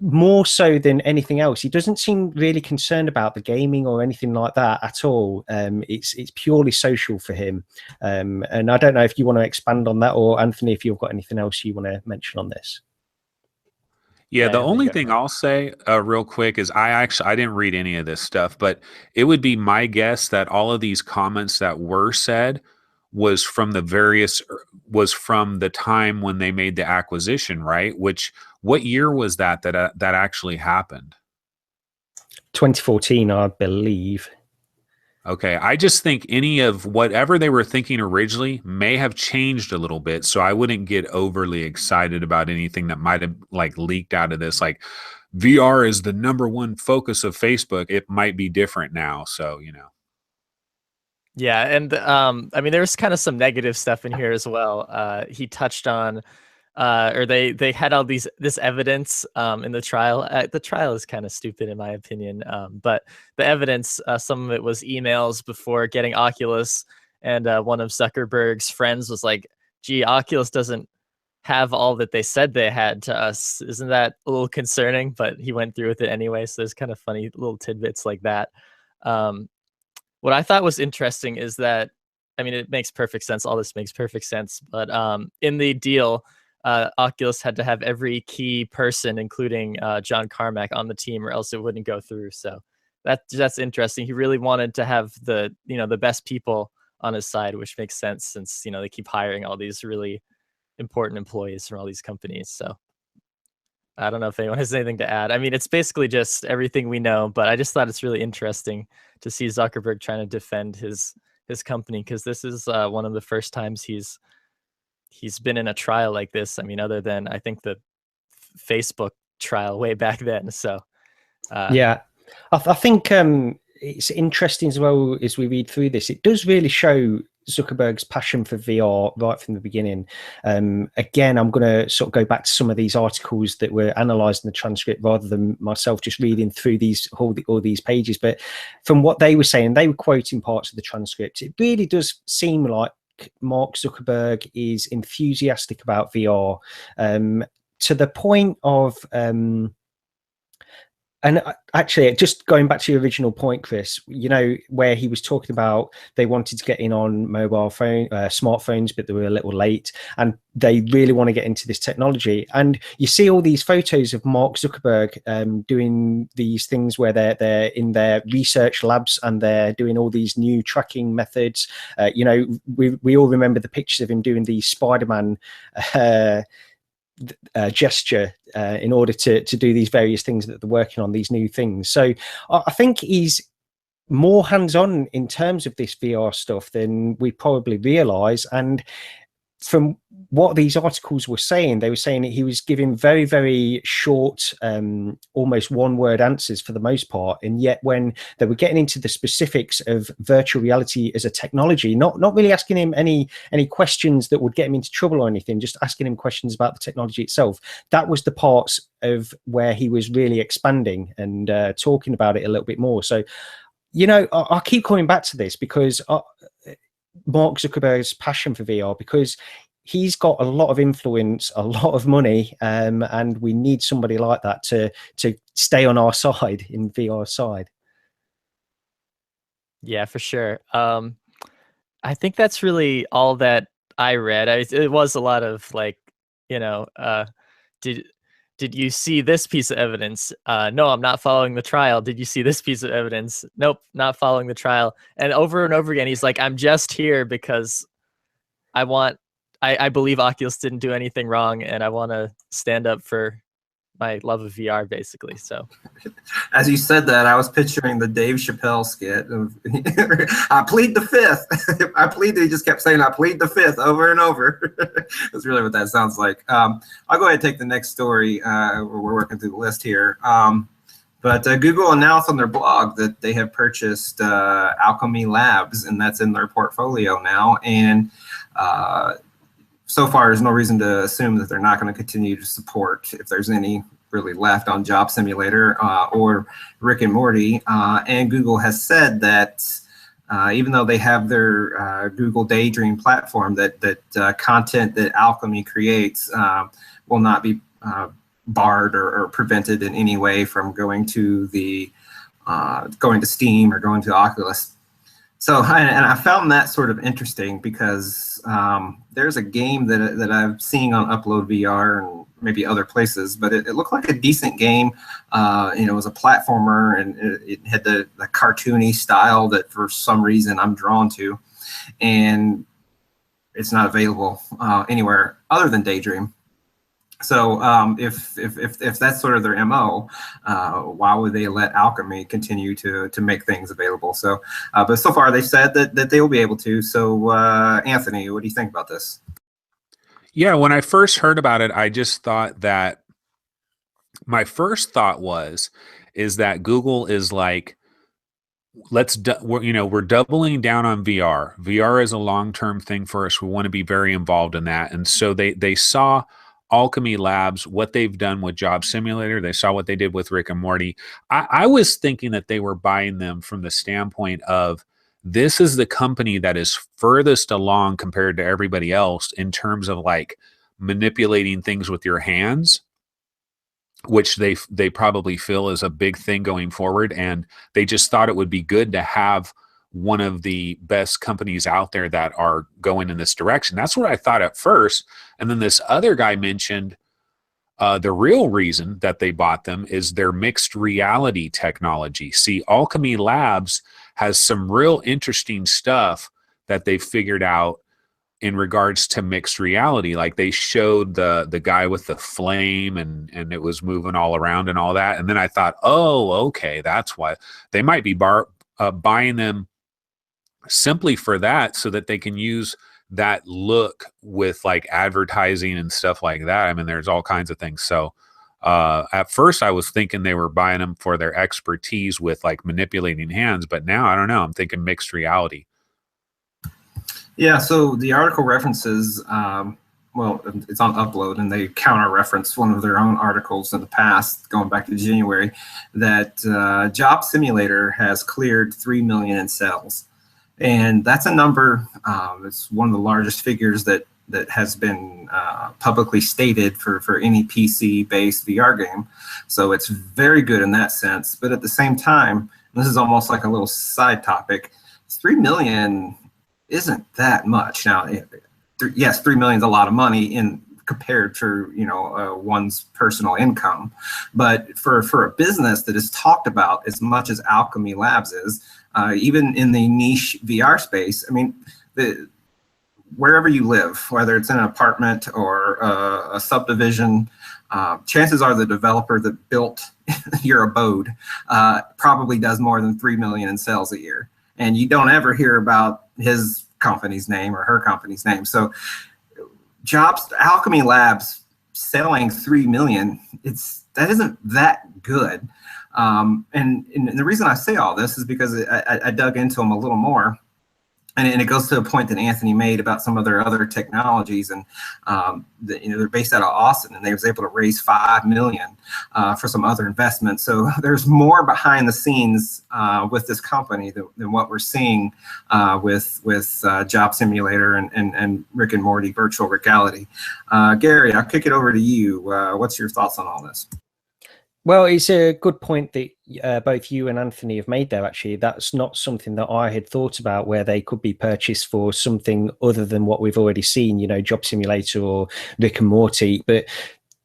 more so than anything else, he doesn't seem really concerned about the gaming or anything like that at all. It's purely social for him. And I don't know if you want to expand on that, or Anthony, if you've got anything else you want to mention on this. Yeah, the only thing I'll say real quick is I didn't read any of this stuff, but it would be my guess that all of these comments that were said was from the time when they made the acquisition, right? What year was that actually happened? 2014, I believe. Okay, I just think any of whatever they were thinking originally may have changed a little bit, so I wouldn't get overly excited about anything that might have leaked out of this. Like, VR is the #1 focus of Facebook. It might be different now, so Yeah, and I mean, there's kind of some negative stuff in here as well. He touched on, or they had all this evidence in the trial. The trial is kind of stupid in my opinion, but the evidence, some of it was emails before getting Oculus, and one of Zuckerberg's friends was like, "Gee, Oculus doesn't have all that they said they had to us. Isn't that a little concerning?" But he went through with it anyway. So there's kind of funny little tidbits like that. What I thought was interesting is that, I mean, it makes perfect sense. All this makes perfect sense. But in the deal, Oculus had to have every key person, including John Carmack, on the team, or else it wouldn't go through. So that's interesting. He really wanted to have the the best people on his side, which makes sense since they keep hiring all these really important employees from all these companies. So I don't know if anyone has anything to add. I mean, it's basically just everything we know, but I just thought it's really interesting to see Zuckerberg trying to defend his company, because this is one of the first times he's been in a trial like this. I mean, other than I think the Facebook trial way back then. So yeah, I think it's interesting as well as we read through this. It does really show Zuckerberg's passion for VR right from the beginning. Again, I'm going to sort of go back to some of these articles that were analysed in the transcript rather than myself just reading through these all these pages. But from what they were saying, they were quoting parts of the transcript. It really does seem like Mark Zuckerberg is enthusiastic about VR to the point of and actually, just going back to your original point, Chris, where he was talking about they wanted to get in on mobile phone, smartphones, but they were a little late, and they really want to get into this technology. And you see all these photos of Mark Zuckerberg doing these things where they're in their research labs and they're doing all these new tracking methods. We all remember the pictures of him doing the Spider-Man gesture in order to do these various things that they're working on, these new things. So I think he's more hands-on in terms of this VR stuff than we probably realize. And from what these articles were saying, they were saying that he was giving very, very short, almost one-word answers for the most part. And yet when they were getting into the specifics of virtual reality as a technology, not really asking him any questions that would get him into trouble or anything, just asking him questions about the technology itself, that was the parts of where he was really expanding and talking about it a little bit more. So, I keep coming back to this because Mark Zuckerberg's passion for VR, because he's got a lot of influence, a lot of money, and we need somebody like that to stay on our side in VR side. Yeah, for sure. I think that's really all that I read. It was a lot of like, did you see this piece of evidence? No, I'm not following the trial. Did you see this piece of evidence? Nope, not following the trial. And over again, he's like, I'm just here because I believe Oculus didn't do anything wrong, and I want to stand up for my love of VR, basically. So, as you said that, I was picturing the Dave Chappelle skit of "I plead the fifth." I plead. He just kept saying, "I plead the fifth" over and over. That's really what that sounds like. I'll go ahead and take the next story. We're working through the list here. But Google announced on their blog that they have purchased Owlchemy Labs, and that's in their portfolio now. And so far, there's no reason to assume that they're not going to continue to support, if there's any really left, on Job Simulator or Rick and Morty. And Google has said that even though they have their Google Daydream platform, that content that Owlchemy creates will not be barred or prevented in any way from going to Steam or going to Oculus. So, and I found that sort of interesting because there's a game that I've seen on Upload VR and maybe other places, but it looked like a decent game. It was a platformer, and it had the cartoony style that for some reason I'm drawn to, and it's not available anywhere other than Daydream. So if that's sort of their MO, why would they let Owlchemy continue to make things available? So, but so far they've said that they will be able to. So, Anthony, what do you think about this? Yeah, when I first heard about it, I just thought that my first thought is that Google is like, we're doubling down on VR. VR is a long-term thing for us. We want to be very involved in that, and so they saw Owlchemy Labs, what they've done with Job Simulator. They saw what they did with Rick and Morty. I was thinking that they were buying them from the standpoint of, this is the company that is furthest along compared to everybody else in terms of like manipulating things with your hands, which they probably feel is a big thing going forward. And they just thought it would be good to have one of the best companies out there that are going in this direction. That's what I thought at first. And then this other guy mentioned The real reason that they bought them is their mixed reality technology. See, Owlchemy Labs has some real interesting stuff that they figured out in regards to mixed reality. Like they showed the guy with the flame and it was moving all around and all that. And then I thought, oh, okay, that's why they might be buying them simply for that, so that they can use that look with like advertising and stuff like that. I mean, there's all kinds of things. So at first I was thinking they were buying them for their expertise with like manipulating hands, but now I don't know, I'm thinking mixed reality. Yeah, so the article references, well, it's on Upload, and they counter-reference one of their own articles in the past, going back to January, that Job Simulator has cleared 3 million in sales. And that's a number, it's one of the largest figures that has been publicly stated for any PC-based VR game. So it's very good in that sense. But at the same time, this is almost like a little side topic, 3 million isn't that much. Now, yes, 3 million is a lot of money compared to one's personal income, but for a business that is talked about as much as Owlchemy Labs is, even in the niche VR space, I mean, wherever you live, whether it's in an apartment or a subdivision, chances are the developer that built your abode probably does more than 3 million in sales a year. And you don't ever hear about his company's name or her company's name. So Owlchemy Labs selling 3 million, that isn't that good. And the reason I say all this is because I dug into them a little more. And it goes to a point that Anthony made about some of their other technologies, and they're based out of Austin, and they was able to raise 5 million for some other investments. So there's more behind the scenes with this company than what we're seeing with Job Simulator and Rick and Morty virtual reality. Gary, I'll kick it over to you. What's your thoughts on all this? Well, it's a good point that both you and Anthony have made there, actually. That's not something that I had thought about, where they could be purchased for something other than what we've already seen, Job Simulator or Rick and Morty. But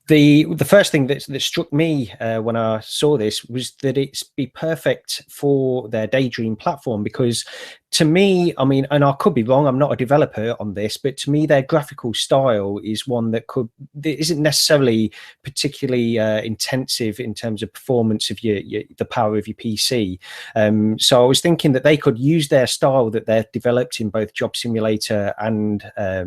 the first thing that struck me when I saw this was that it's be perfect for their Daydream platform, because to me, I mean, and I could be wrong, I'm not a developer on this, but to me, their graphical style is one that isn't necessarily particularly intensive in terms of performance of the power of your PC. So I was thinking that they could use their style that they've developed in both Job Simulator and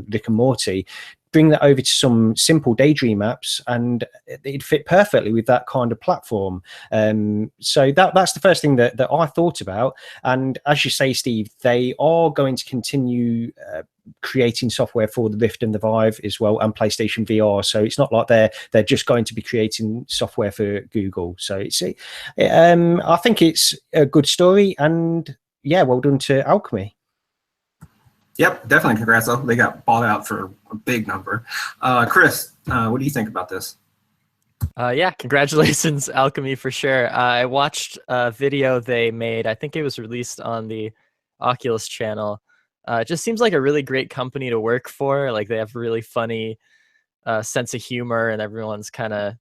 Rick and Morty, bring that over to some simple Daydream apps, and it'd fit perfectly with that kind of platform. So that's the first thing that I thought about. And as you say, Steve, they are going to continue creating software for the Rift and the Vive as well, and PlayStation VR. So it's not like they're just going to be creating software for Google. So I think it's a good story, and yeah, well done to Owlchemy. Yep, definitely. Congrats. They got bought out for a big number. Chris, what do you think about this? Yeah, congratulations, Owlchemy, for sure. I watched a video they made. I think it was released on the Oculus channel. It just seems like a really great company to work for. Like, they have really funny sense of humor, and everyone's kind of,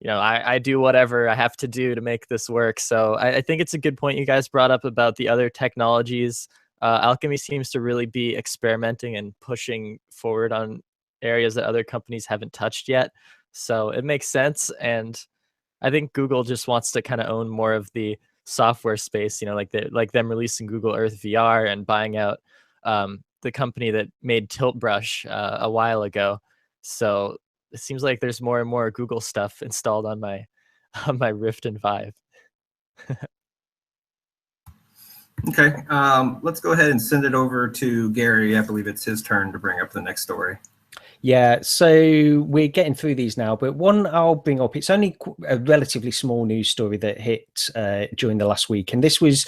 I do whatever I have to do to make this work. So I think it's a good point you guys brought up about the other technologies. Owlchemy seems to really be experimenting and pushing forward on areas that other companies haven't touched yet. So it makes sense. And I think Google just wants to kind of own more of the software space, like them releasing Google Earth VR and buying out the company that made Tilt Brush a while ago. So it seems like there's more and more Google stuff installed on my Rift and Vive. Okay, let's go ahead and send it over to Gary. I believe it's his turn to bring up the next story. Yeah, so we're getting through these now, but one I'll bring up, it's only a relatively small news story that hit during the last week, and this was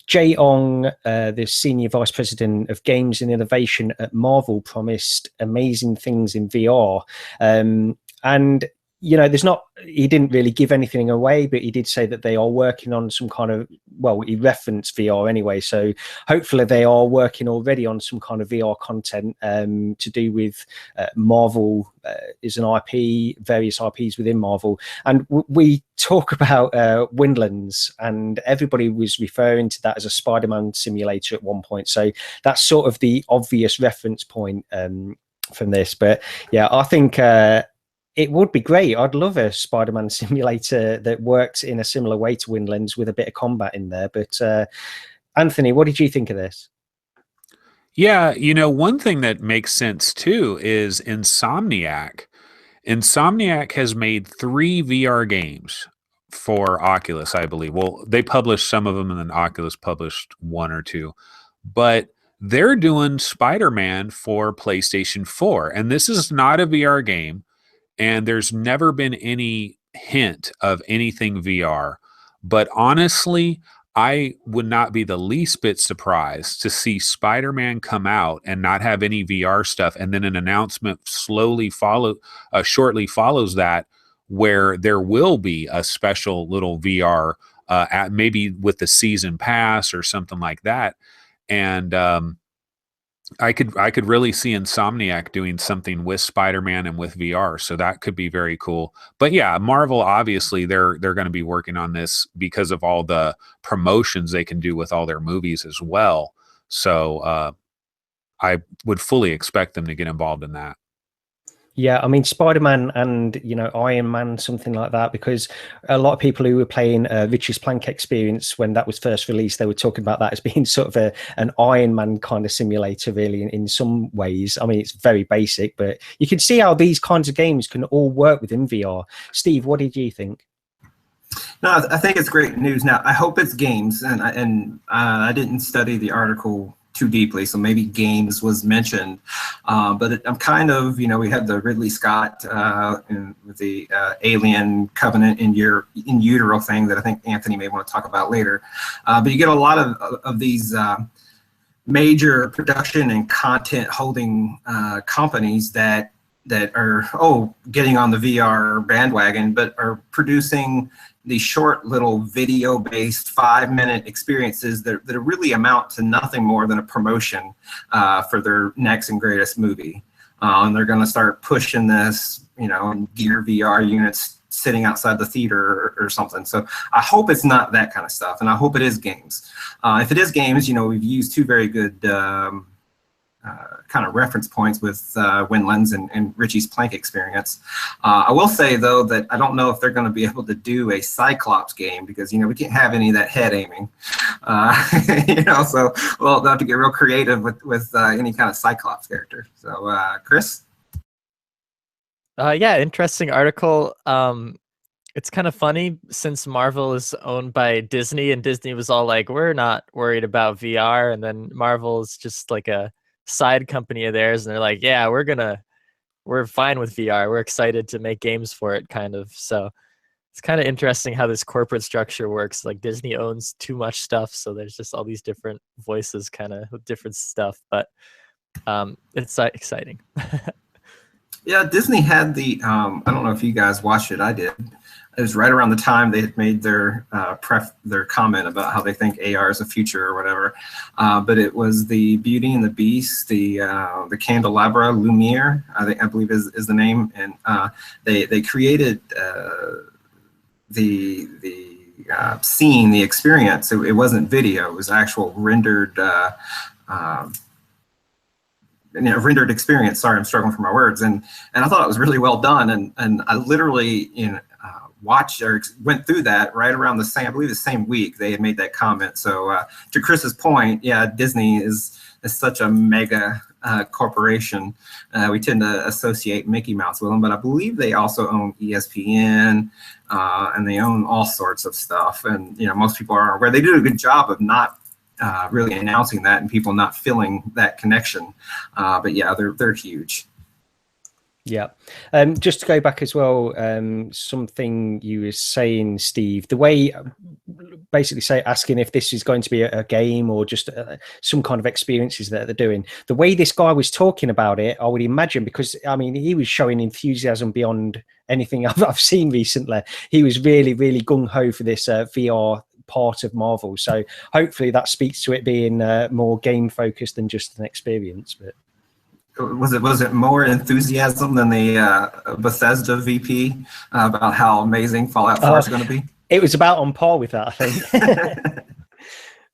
Jay Ong, the Senior Vice President of Games and Innovation at Marvel, promised amazing things in VR. And you know, he didn't really give anything away, but he did say that they are working on some kind of, well, he referenced VR anyway. So hopefully they are working already on some kind of VR content to do with Marvel is an IP, various IPs within Marvel. And we talk about Windlands, and everybody was referring to that as a Spider-Man simulator at one point. So that's sort of the obvious reference point from this. But yeah, I think it would be great. I'd love a Spider-Man simulator that worked in a similar way to Windlands with a bit of combat in there. But Anthony, what did you think of this? Yeah, you know, one thing that makes sense too is Insomniac. Insomniac has made 3 VR games for Oculus, I believe. Well, they published some of them and then Oculus published 1 or 2. But they're doing Spider-Man for PlayStation 4. And this is not a VR game. And there's never been any hint of anything VR. But honestly, I would not be the least bit surprised to see Spider-Man come out and not have any VR stuff, and then an announcement shortly follows that, where there will be a special little VR, maybe with the season pass or something like that. And I could really see Insomniac doing something with Spider-Man and with VR, so that could be very cool. But yeah, Marvel, obviously they're going to be working on this because of all the promotions they can do with all their movies as well. So I would fully expect them to get involved in that. Yeah, I mean, Spider-Man and, you know, Iron Man, something like that, because a lot of people who were playing Rich's Plank Experience when that was first released, they were talking about that as being sort of an Iron Man kind of simulator, really, in some ways. I mean, it's very basic, but you can see how these kinds of games can all work within VR. Steve, what did you think? No, I think it's great news. Now, I hope it's games, and I didn't study the article too deeply, so maybe games was mentioned, but I'm kind of, you know, we had the Ridley Scott with the Alien Covenant in utero thing that I think Anthony may want to talk about later, but you get a lot of these major production and content holding companies that are getting on the VR bandwagon, but are producing these short little video-based 5-minute experiences that really amount to nothing more than a promotion for their next and greatest movie. And they're going to start pushing this, you know, Gear VR units sitting outside the theater or something. So I hope it's not that kind of stuff, and I hope it is games. If it is games, you know, we've used 2 very good kind of reference points with Windlands and Richie's Plank Experience. I will say, though, that I don't know if they're going to be able to do a Cyclops game, because, you know, we can't have any of that head aiming. You know, so we'll have to get real creative with any kind of Cyclops character. So, Chris? Yeah, interesting article. It's kind of funny since Marvel is owned by Disney, and Disney was all like, we're not worried about VR, and then Marvel is just like a side company of theirs, and they're like, yeah, we're fine with VR, we're excited to make games for it, kind of. So it's kind of interesting how this corporate structure works. Like, Disney owns too much stuff, so there's just all these different voices kind of with different stuff, but it's exciting. Yeah, Disney had the I don't know if you guys watched it. I did. It was right around the time they had made their comment about how they think AR is the future or whatever. But it was the Beauty and the Beast, the Candelabra Lumiere, I believe is the name, and they created the scene, the experience. It wasn't video; it was actual rendered. Rendered experience. Sorry, I'm struggling for my words, and I thought it was really well done, and I literally, you know, watched or went through that right around I believe the same week they had made that comment. So to Chris's point, yeah, Disney is such a mega corporation. We tend to associate Mickey Mouse with them, but I believe they also own ESPN, and they own all sorts of stuff. And, you know, most people are aware. They do a good job of not really announcing that and people not feeling that connection. But yeah, they're huge. Yeah. Just to go back as well, something you were saying, Steve, the way basically asking if this is going to be a game or just some kind of experiences that they're doing. The way this guy was talking about it, I would imagine, because I mean, he was showing enthusiasm beyond anything I've seen recently. He was really, really gung-ho for this VR part of Marvel. So hopefully that speaks to it being more game focused than just an experience. But was it more enthusiasm than the Bethesda VP about how amazing Fallout 4 is going to be? It was about on par with that, I think.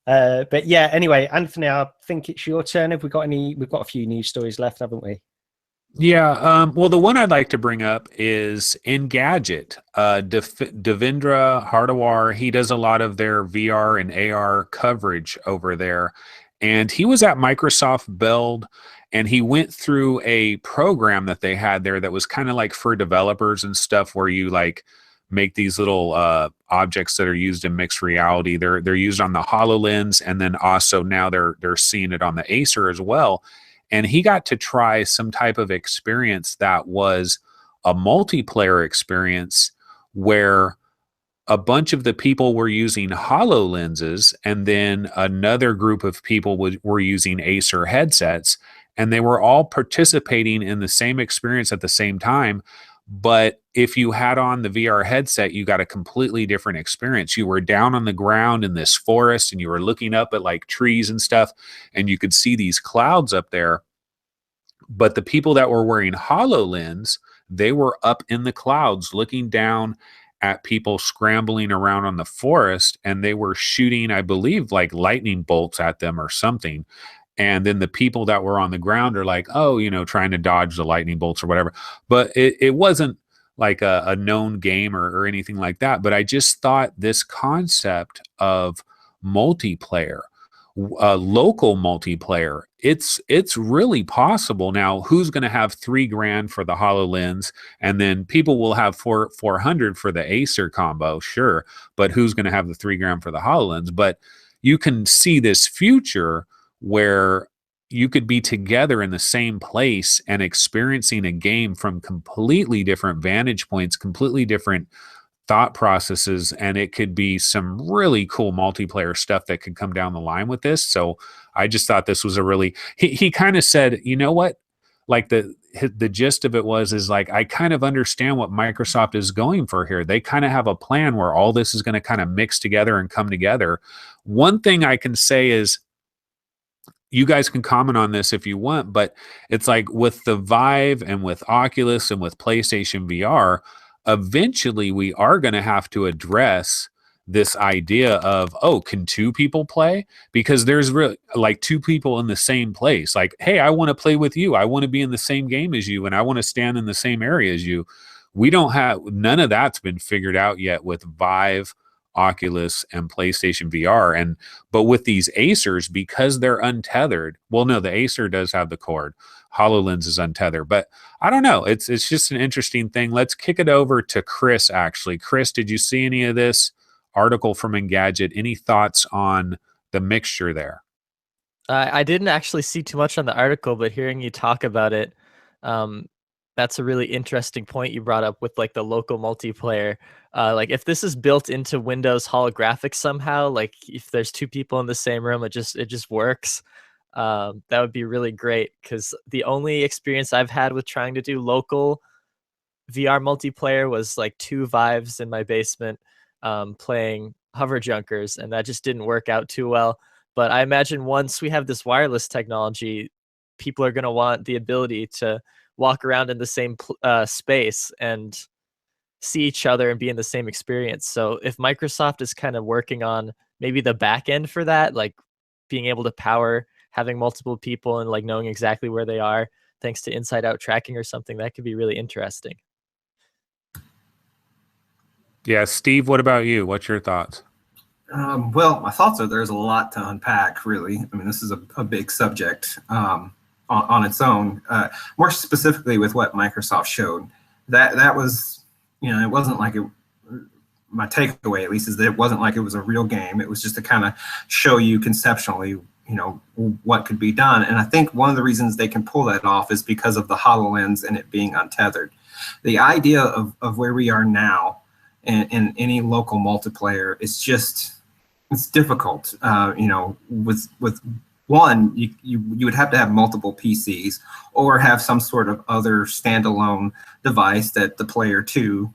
But yeah, anyway, Anthony, I think it's your turn. Have we got any? We've got a few news stories left, haven't we? Yeah. Well, the one I'd like to bring up is Engadget. Devendra Hardawar, he does a lot of their VR and AR coverage over there. And he was at Microsoft Build, and he went through a program that they had there that was kind of like for developers and stuff, where you like make these little objects that are used in mixed reality. They're used on the HoloLens, and then also now they're seeing it on the Acer as well. And he got to try some type of experience that was a multiplayer experience where a bunch of the people were using HoloLenses, and then another group of people were using Acer headsets, and they were all participating in the same experience at the same time. But if you had on the VR headset, you got a completely different experience. You were down on the ground in this forest, and you were looking up at like trees and stuff, and you could see these clouds up there. But the people that were wearing HoloLens, they were up in the clouds looking down at people scrambling around on the forest, and they were shooting, I believe, like lightning bolts at them or something. And then the people that were on the ground are like, oh, trying to dodge the lightning bolts or whatever. But it wasn't like a known game or anything like that. But I just thought this concept of multiplayer, local multiplayer, it's really possible. Now, who's going to have $3,000 for the HoloLens, and then people will have $400 for the Acer combo, sure, but who's going to have the $3,000 for the HoloLens? But you can see this future where you could be together in the same place and experiencing a game from completely different vantage points, completely different thought processes, and it could be some really cool multiplayer stuff that could come down the line with this. So I just thought this was a really, he kind of said, you know what, like the gist of it is like, I kind of understand what Microsoft is going for here. They kind of have a plan where all this is going to kind of mix together and come together. One thing I can say is, you guys can comment on this if you want, but it's like with the Vive and with Oculus and with PlayStation VR, eventually we are going to have to address this idea of, oh, can two people play? Because there's really like two people in the same place. Like, hey, I want to play with you. I want to be in the same game as you, and I want to stand in the same area as you. We don't have, none of that's been figured out yet with Vive, Oculus, and PlayStation VR. But with these Acers, because they're untethered, well, no, the Acer does have the cord. HoloLens is untethered, but I don't know. It's just an interesting thing. Let's kick it over to Chris, actually. Chris, did you see any of this article from Engadget? Any thoughts on the mixture there? I didn't actually see too much on the article, but hearing you talk about it, that's a really interesting point you brought up with like the local multiplayer. Like if this is built into Windows holographics somehow, like if there's two people in the same room, it just works. That would be really great, because the only experience I've had with trying to do local VR multiplayer was like 2 Vives in my basement playing Hover Junkers, and that just didn't work out too well. But I imagine once we have this wireless technology, people are going to want the ability to walk around in the same space and see each other and be in the same experience. So if Microsoft is kind of working on maybe the back end for that, like being able to power having multiple people and like knowing exactly where they are thanks to inside out tracking or something, that could be really interesting. Yeah, Steve, what about you? What's your thoughts? Well, my thoughts are there's a lot to unpack, really. I mean, this is a big subject on its own. More specifically with what Microsoft showed, that was, it wasn't like it. My takeaway, at least, is that it wasn't like it was a real game. It was just to kind of show you conceptually, what could be done. And I think one of the reasons they can pull that off is because of the HoloLens and it being untethered. The idea of where we are now in any local multiplayer is just, it's difficult. You know, with one, you would have to have multiple PCs or have some sort of other standalone device that the player two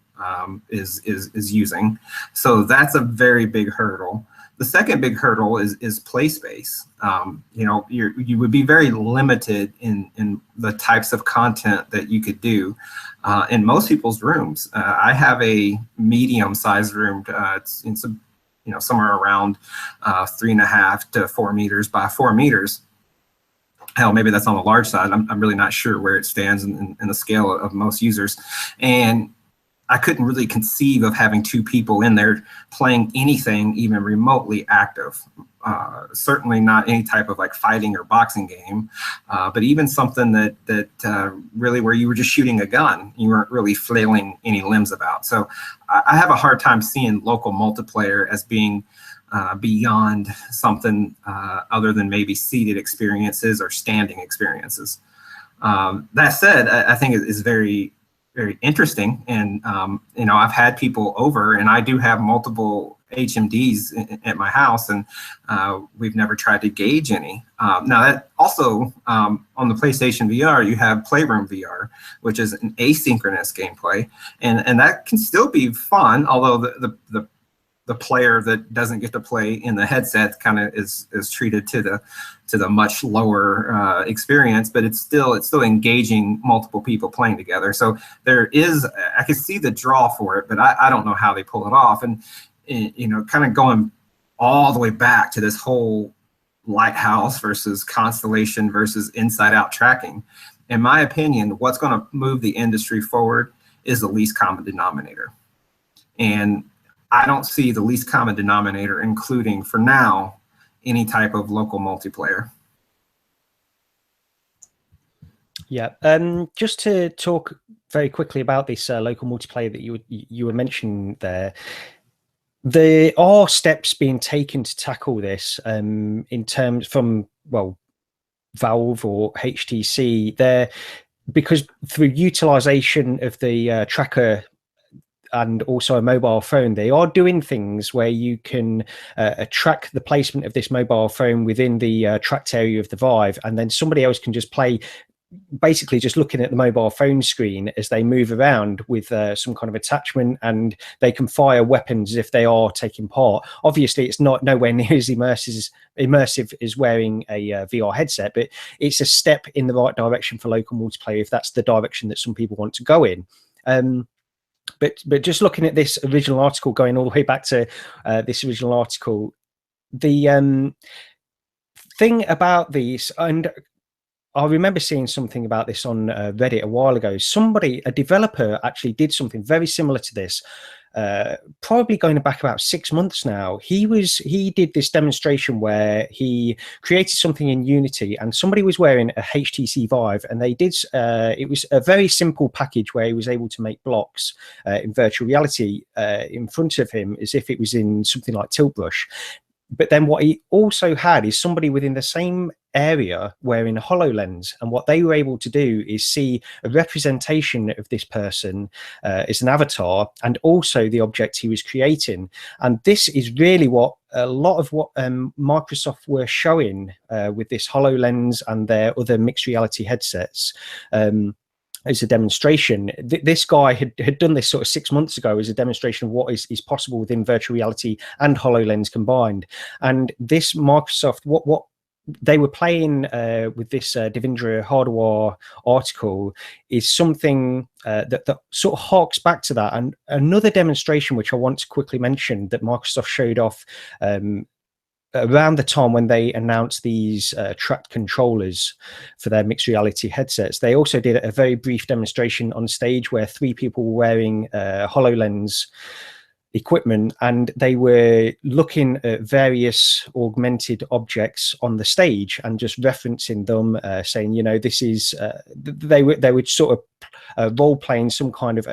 is using. So that's a very big hurdle. The second big hurdle is play space. You know, you would be very limited in the types of content that you could do in most people's rooms. I have a medium-sized room. It's you know, somewhere around 3.5 to 4 meters by 4 meters. Hell, maybe that's on the large side. I'm really not sure where it stands in the scale of most users. And I couldn't really conceive of having 2 people in there playing anything even remotely active. Certainly not any type of like fighting or boxing game, but even something that really where you were just shooting a gun, you weren't really flailing any limbs about. So I have a hard time seeing local multiplayer as being beyond something other than maybe seated experiences or standing experiences. That said, I think it is very interesting. And, you know, I've had people over, and I do have multiple HMDs at my house, and we've never tried to gauge any. Now that also on the PlayStation VR, you have Playroom VR, which is an asynchronous gameplay, and that can still be fun, although the player that doesn't get to play in the headset kind of is treated to the much lower experience, but it's still engaging multiple people playing together. So there is, I can see the draw for it, but I don't know how they pull it off. And you know, kind of going all the way back to this whole Lighthouse versus Constellation versus inside out tracking. In my opinion, what's going to move the industry forward is the least common denominator. And I don't see the least common denominator including, for now, any type of local multiplayer. Yeah, just to talk very quickly about this local multiplayer that you were mentioning there. There are steps being taken to tackle this in terms from, well, Valve or HTC there, because through utilization of the tracker and also a mobile phone, they are doing things where you can track the placement of this mobile phone within the tracked area of the Vive, and then somebody else can just play, basically just looking at the mobile phone screen as they move around with some kind of attachment, and they can fire weapons if they are taking part. Obviously, it's not nowhere near as immersive as wearing a VR headset, but it's a step in the right direction for local multiplayer if that's the direction that some people want to go in. But just looking at this original article, going all the way back to this original article, the thing about these, and I remember seeing something about this on Reddit a while ago. A developer actually did something very similar to this, probably going back about 6 months now. He did this demonstration where he created something in Unity, and somebody was wearing a HTC Vive, and they did. It was a very simple package where he was able to make blocks in virtual reality in front of him, as if it was in something like Tilt Brush. But then what he also had is somebody within the same area wearing a HoloLens, and what they were able to do is see a representation of this person as an avatar, and also the object he was creating. And this is really what a lot of what Microsoft were showing with this HoloLens and their other mixed reality headsets. As a demonstration. This guy had done this sort of 6 months ago as a demonstration of what is possible within virtual reality and HoloLens combined. And this Microsoft, what they were playing with this Devindra Hardawar article is something that sort of harks back to that. And another demonstration which I want to quickly mention that Microsoft showed off around the time when they announced these tracked controllers for their mixed reality headsets, they also did a very brief demonstration on stage where 3 people were wearing HoloLens equipment, and they were looking at various augmented objects on the stage and just referencing them, saying, you know, this is they would sort of role playing some kind of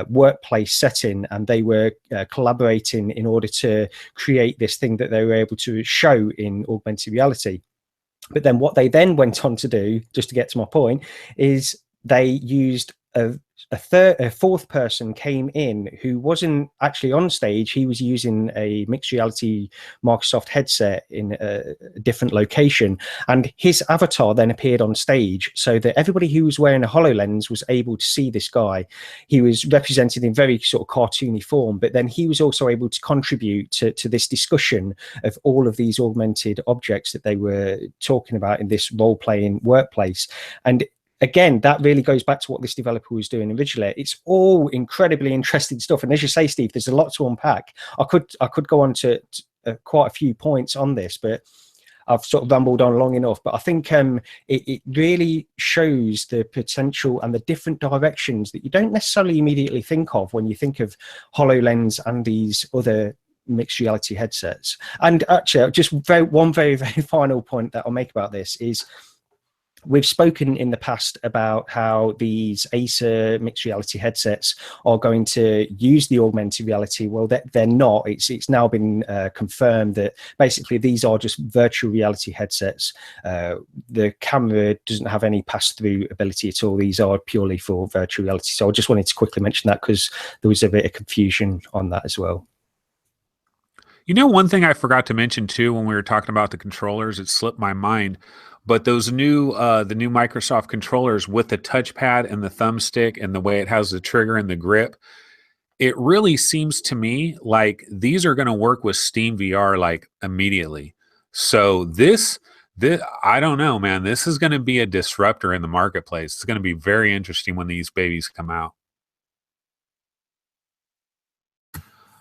workplace setting, and they were collaborating in order to create this thing that they were able to show in augmented reality. But then what they then went on to do, just to get to my point, is they used a fourth person came in who wasn't actually on stage. He was using a mixed reality Microsoft headset in a different location, and his avatar then appeared on stage, so that everybody who was wearing a HoloLens was able to see this guy. He was represented in very sort of cartoony form, but then he was also able to contribute to this discussion of all of these augmented objects that they were talking about in this role-playing workplace. And again, that really goes back to what this developer was doing originally. It's all incredibly interesting stuff. And as you say, Steve, there's a lot to unpack. I could go on to quite a few points on this, but I've sort of rambled on long enough. But I think it really shows the potential and the different directions that you don't necessarily immediately think of when you think of HoloLens and these other mixed reality headsets. And actually, just one very, very final point that I'll make about this is, we've spoken in the past about how these Acer mixed reality headsets are going to use the augmented reality. Well, they're not. It's now been confirmed that basically these are just virtual reality headsets. The camera doesn't have any pass-through ability at all. These are purely for virtual reality. So I just wanted to quickly mention that because there was a bit of confusion on that as well. You know, one thing I forgot to mention too when we were talking about the controllers, it slipped my mind. But those new, the new Microsoft controllers with the touchpad and the thumbstick and the way it has the trigger and the grip, it really seems to me like these are going to work with Steam VR like immediately. So this, I don't know, man. This is going to be a disruptor in the marketplace. It's going to be very interesting when these babies come out.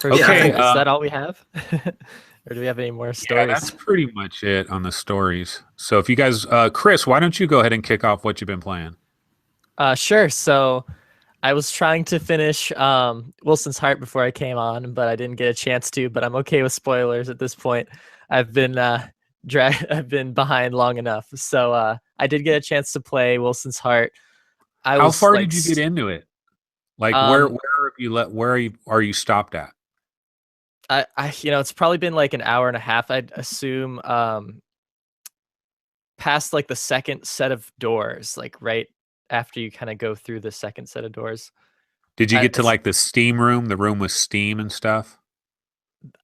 Okay, is that all we have? Or do we have any more stories? Yeah, that's pretty much it on the stories. So if you guys, Chris, why don't you go ahead and kick off what you've been playing? Sure. So I was trying to finish Wilson's Heart before I came on, but I didn't get a chance to. But I'm okay with spoilers at this point. I've been I've been behind long enough. So I did get a chance to play Wilson's Heart. How far did you get into it? Like where are you stopped at? It's probably been like an hour and a half, I'd assume, past like the second set of doors, like right after you kind of go through the second set of doors. Did you get to like the steam room, the room with steam and stuff?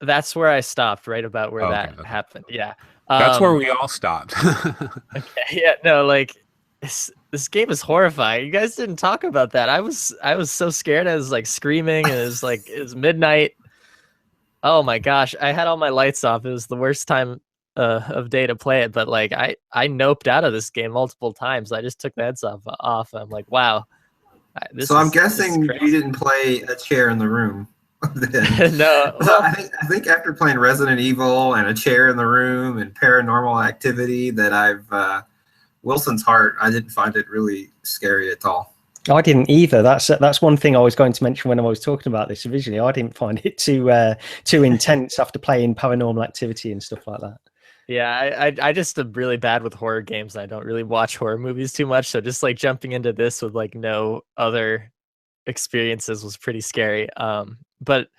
That's where I stopped, right about where that happened. Yeah. That's where we all stopped. Okay. Yeah, no, like this game is horrifying. You guys didn't talk about that. I was so scared. I was like screaming, and it was midnight. Oh my gosh, I had all my lights off. It was the worst time of day to play it, but like I noped out of this game multiple times. I just took the heads off. I'm like, wow. I'm guessing you didn't play a chair in the room. No. Well, I think after playing Resident Evil and a chair in the room and Paranormal Activity, that Wilson's Heart, I didn't find it really scary at all. I didn't either. That's one thing I was going to mention when I was talking about this originally. I didn't find it too intense after playing Paranormal Activity and stuff like that. Yeah, I just am really bad with horror games. I don't really watch horror movies too much, so just like jumping into this with like no other experiences was pretty scary. But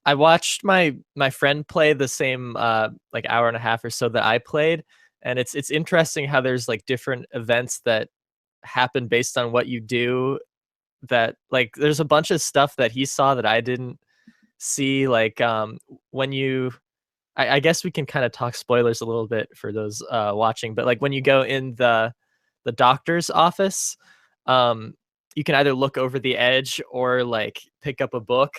I watched my friend play the same like hour and a half or so that I played, and it's interesting how there's like different events that happen based on what you do. That like there's a bunch of stuff that he saw that I didn't see. Like when you, I guess we can kind of talk spoilers a little bit for those watching, but like when you go in the doctor's office, you can either look over the edge or like pick up a book,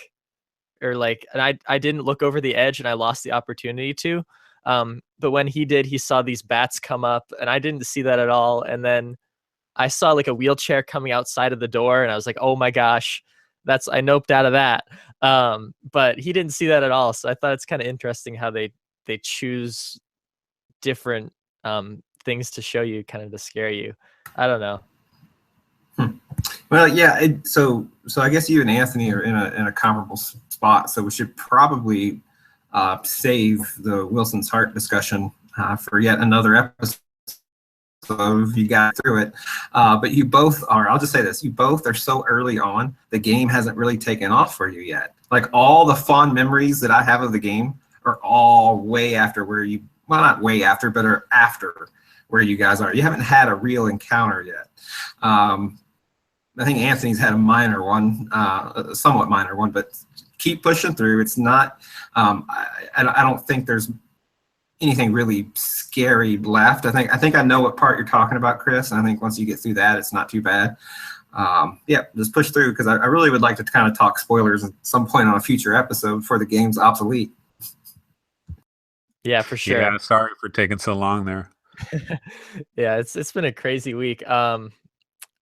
or like, and I didn't look over the edge and I lost the opportunity to. But when he did, he saw these bats come up and I didn't see that at all. And then I saw like a wheelchair coming outside of the door and I was like, oh my gosh, I noped out of that. But he didn't see that at all. So I thought it's kind of interesting how they choose different things to show you, kind of to scare you. I don't know. Well, yeah. So I guess you and Anthony are in a comparable spot. So we should probably save the Wilson's Heart discussion for yet another episode. So if you got through it, but you both are, I'll just say this, you both are so early on, the game hasn't really taken off for you yet. Like all the fond memories that I have of the game are all way after where you, well, not way after, but are after where you guys are. You haven't had a real encounter yet. I think Anthony's had a minor one, a somewhat minor one, but keep pushing through. It's not, I don't think there's anything really scary left. I think I know what part you're talking about, Chris. And I think once you get through that, it's not too bad. Yeah, just push through, because I really would like to kind of talk spoilers at some point on a future episode before the game's obsolete. Yeah, for sure. Yeah, sorry for taking so long there. Yeah, it's been a crazy week.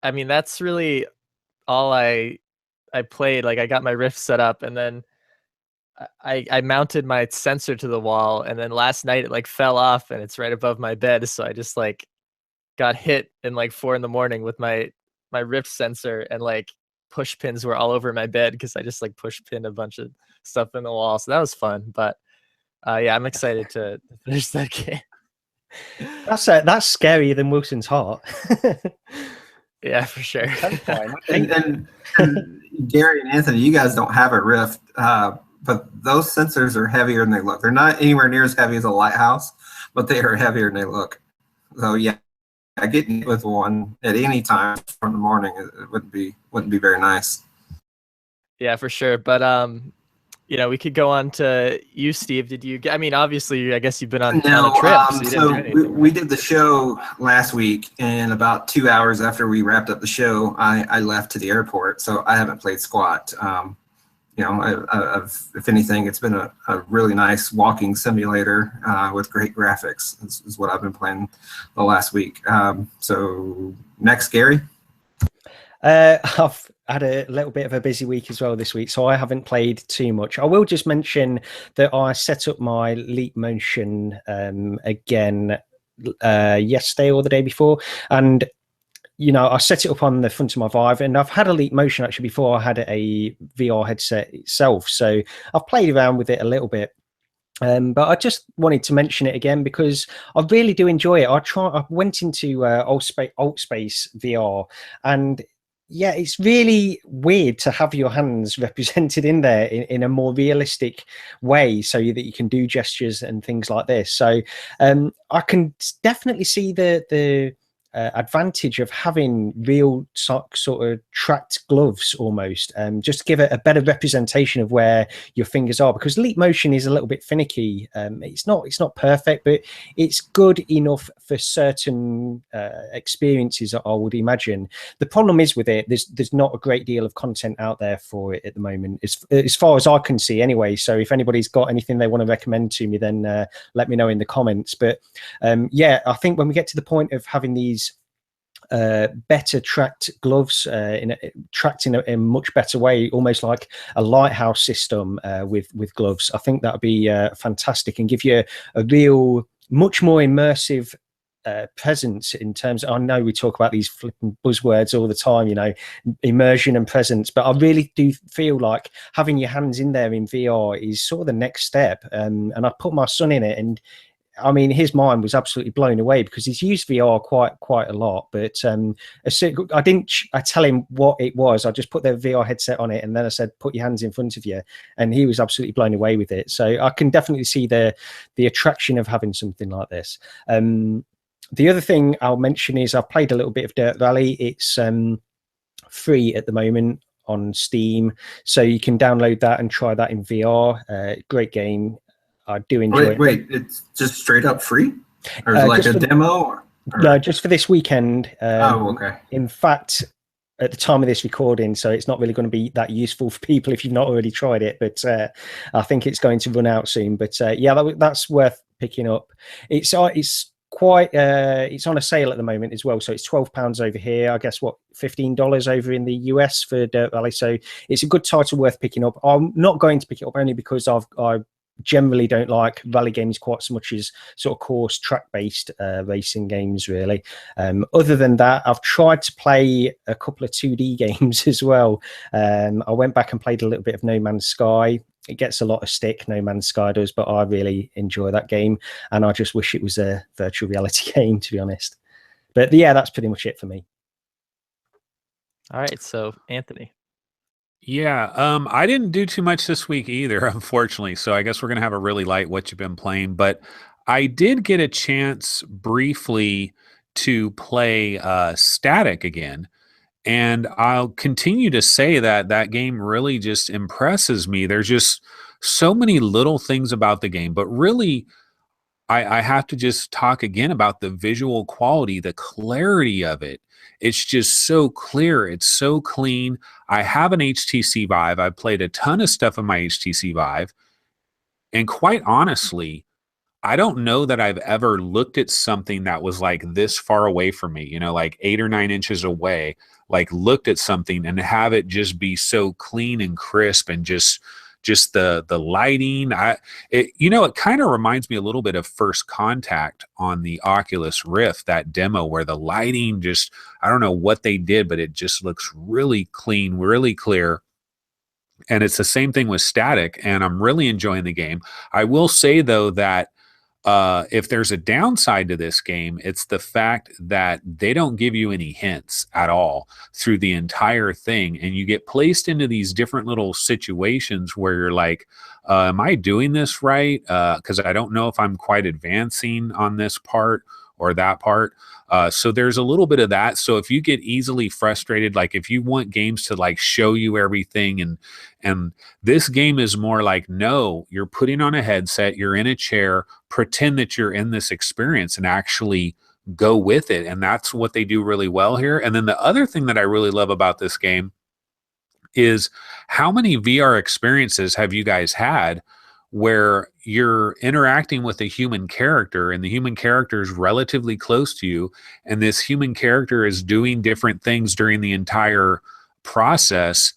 I mean, that's really all I played. Like, I got my Rift set up, and then I mounted my sensor to the wall, and then last night it like fell off, and it's right above my bed. So I just like got hit in like 4 a.m. with my Rift sensor, and like push pins were all over my bed because I just like push pinned a bunch of stuff in the wall. So that was fun. But yeah, I'm excited to finish that game. That's scarier than Wilson's heart. Yeah, for sure. And Gary and Anthony, you guys don't have a Rift, but those sensors are heavier than they look. They're not anywhere near as heavy as a Lighthouse, but they are heavier than they look. So yeah, getting with one at any time from the morning, it wouldn't be very nice. Yeah, for sure. But you know, we could go on to you, Steve. Did you? I mean, obviously, I guess you've been on a trip. So we did the show last week, and about 2 hours after we wrapped up the show, I left to the airport. So I haven't played squat. You know, I've, if anything, it's been a really nice walking simulator with great graphics. Is what I've been playing the last week. So next, Gary. I've had a little bit of a busy week as well this week, so I haven't played too much. I will just mention that I set up my Leap Motion again yesterday or the day before, and you know, I set it up on the front of my Vive, and I've had a Leap Motion actually before I had a VR headset itself, so I've played around with it a little bit. But I just wanted to mention it again because I really do enjoy it. I went into Altspace VR, and yeah, it's really weird to have your hands represented in there in a more realistic way, so that you can do gestures and things like this. So I can definitely see the advantage of having real sort of tracked gloves almost, just to give it a better representation of where your fingers are, because Leap Motion is a little bit finicky. It's not perfect, but it's good enough for certain experiences, I would imagine. The problem is with it, there's not a great deal of content out there for it at the moment, as far as I can see anyway. So if anybody's got anything they want to recommend to me, then let me know in the comments. But yeah, I think when we get to the point of having these better tracked gloves, tracked in a much better way, almost like a lighthouse system with gloves, I think that would be fantastic and give you a real, much more immersive presence in terms of, I know we talk about these flipping buzzwords all the time, you know, immersion and presence, but I really do feel like having your hands in there in VR is sort of the next step. And I put my son in it, and I mean, his mind was absolutely blown away because he's used VR quite a lot. But I tell him what it was. I just put the VR headset on it, and then I said, "Put your hands in front of you," and he was absolutely blown away with it. So I can definitely see the attraction of having something like this. The other thing I'll mention is I've played a little bit of Dirt Rally. It's free at the moment on Steam, so you can download that and try that in VR. Great game. I do enjoy it. Wait, it's just straight up free? Or is it like a demo? Or? No, just for this weekend. Okay. In fact, at the time of this recording, so it's not really going to be that useful for people if you've not already tried it, but I think it's going to run out soon. But yeah, that's worth picking up. It's quite it's on a sale at the moment as well, so it's £12 over here. I guess what, $15 over in the US for Dirt Rally. So it's a good title worth picking up. I'm not going to pick it up only because I generally don't like rally games quite so much as sort of course track-based racing games, really. Other than that, I've tried to play a couple of 2D games as well. I went back and played a little bit of No Man's Sky. It gets a lot of stick, No Man's Sky does, but I really enjoy that game, and I just wish it was a virtual reality game, to be honest. But yeah, that's pretty much it for me. All right, so Anthony. Yeah, I didn't do too much this week either, unfortunately. So I guess we're gonna have a really light what you've been playing. But I did get a chance briefly to play Statik again, And I'll continue to say that that game really just impresses me. There's just so many little things about the game, but really, I have to just talk again about the visual quality, the clarity of it. It's just so clear. It's so clean. I have an HTC Vive. I've played a ton of stuff on my HTC Vive. And quite honestly, I don't know that I've ever looked at something that was like this far away from me, like 8 or 9 inches away, like looked at something and have it just be so clean and crisp and just the lighting. It kind of reminds me a little bit of First Contact on the Oculus Rift, that demo where the lighting just, I don't know what they did, but it just looks really clean, really clear. And it's the same thing with Statik, and I'm really enjoying the game. I will say though that if there's a downside to this game, it's the fact that they don't give you any hints at all through the entire thing. And you get placed into these different little situations where you're like, am I doing this right? Because I don't know if I'm quite advancing on this part or that part. So there's a little bit of that. So if you get easily frustrated, like if you want games to like show you everything, and this game is more like, no, you're putting on a headset, you're in a chair, pretend that you're in this experience and actually go with it. And that's what they do really well here. And then the other thing that I really love about this game is how many VR experiences have you guys had where you're interacting with a human character and the human character is relatively close to you, and this human character is doing different things during the entire process,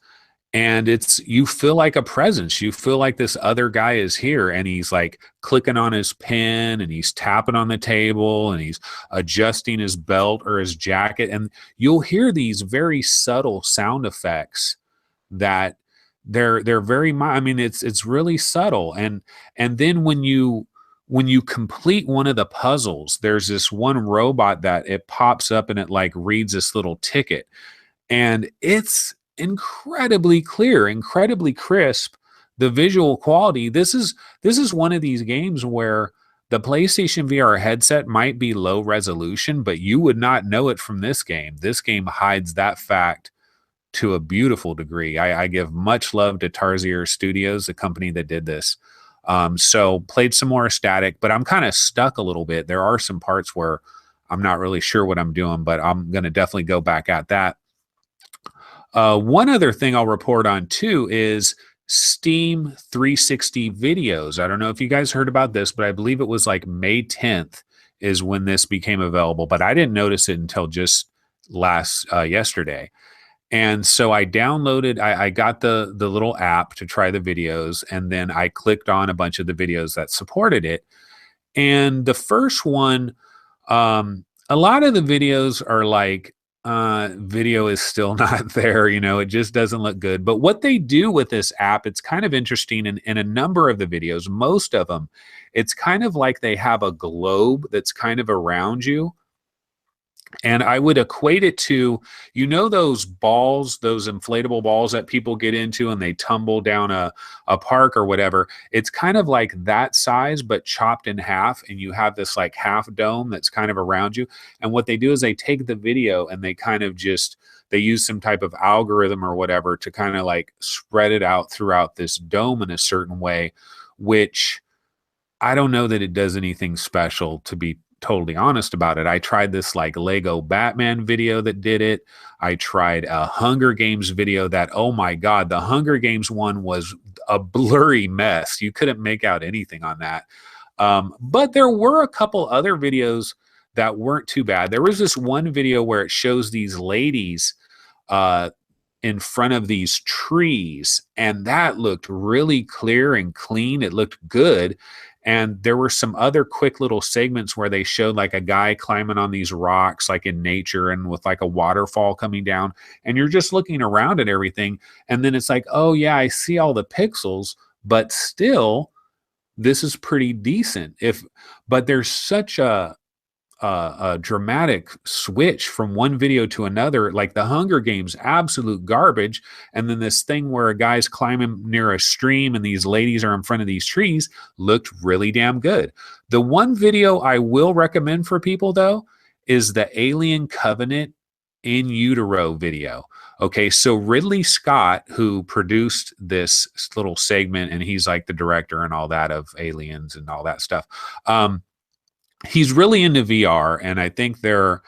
and you feel like a presence. You feel like this other guy is here, and he's like clicking on his pen and he's tapping on the table and he's adjusting his belt or his jacket, and you'll hear these very subtle sound effects that they're very, I mean, it's really subtle. And then when you complete one of the puzzles, there's this one robot that it pops up and it like reads this little ticket, and it's incredibly clear, incredibly crisp. The visual quality, this is one of these games where the PlayStation VR headset might be low resolution, but you would not know it from this game. This game hides that fact to a beautiful degree. I give much love to Tarsier Studios, the company that did this. So played some more Statik, but I'm kind of stuck a little bit. There are some parts where I'm not really sure what I'm doing, but I'm going to definitely go back at that. One other thing I'll report on too is Steam 360 videos. I don't know if you guys heard about this, but I believe it was like May 10th is when this became available, but I didn't notice it until just yesterday. And so I downloaded, I got the little app to try the videos, and then I clicked on a bunch of the videos that supported it. And the first one, a lot of the videos are like, video is still not there, it just doesn't look good. But what they do with this app, it's kind of interesting. In a number of the videos, most of them, it's kind of like they have a globe that's kind of around you. And I would equate it to, those balls, those inflatable balls that people get into and they tumble down a park or whatever. It's kind of like that size, but chopped in half. And you have this like half dome that's kind of around you. And what they do is they take the video and they kind of they use some type of algorithm or whatever to kind of like spread it out throughout this dome in a certain way, which I don't know that it does anything special, to be totally honest about it. I tried this like Lego Batman video that did it. I tried a Hunger Games video that, oh my God, the Hunger Games one was a blurry mess. You couldn't make out anything on that. But there were a couple other videos that weren't too bad. There was this one video where it shows these ladies in front of these trees, and that looked really clear and clean. It looked good. And there were some other quick little segments where they showed like a guy climbing on these rocks, like in nature, and with like a waterfall coming down. And you're just looking around at everything. And then it's like, oh yeah, I see all the pixels, but still, this is pretty decent. But there's such a dramatic switch from one video to another, like the Hunger Games, absolute garbage. And then this thing where a guy's climbing near a stream and these ladies are in front of these trees looked really damn good. The one video I will recommend for people though is the Alien Covenant in utero video. Okay, so Ridley Scott, who produced this little segment, and he's like the director and all that of Aliens and all that stuff. He's really into VR, and I think they're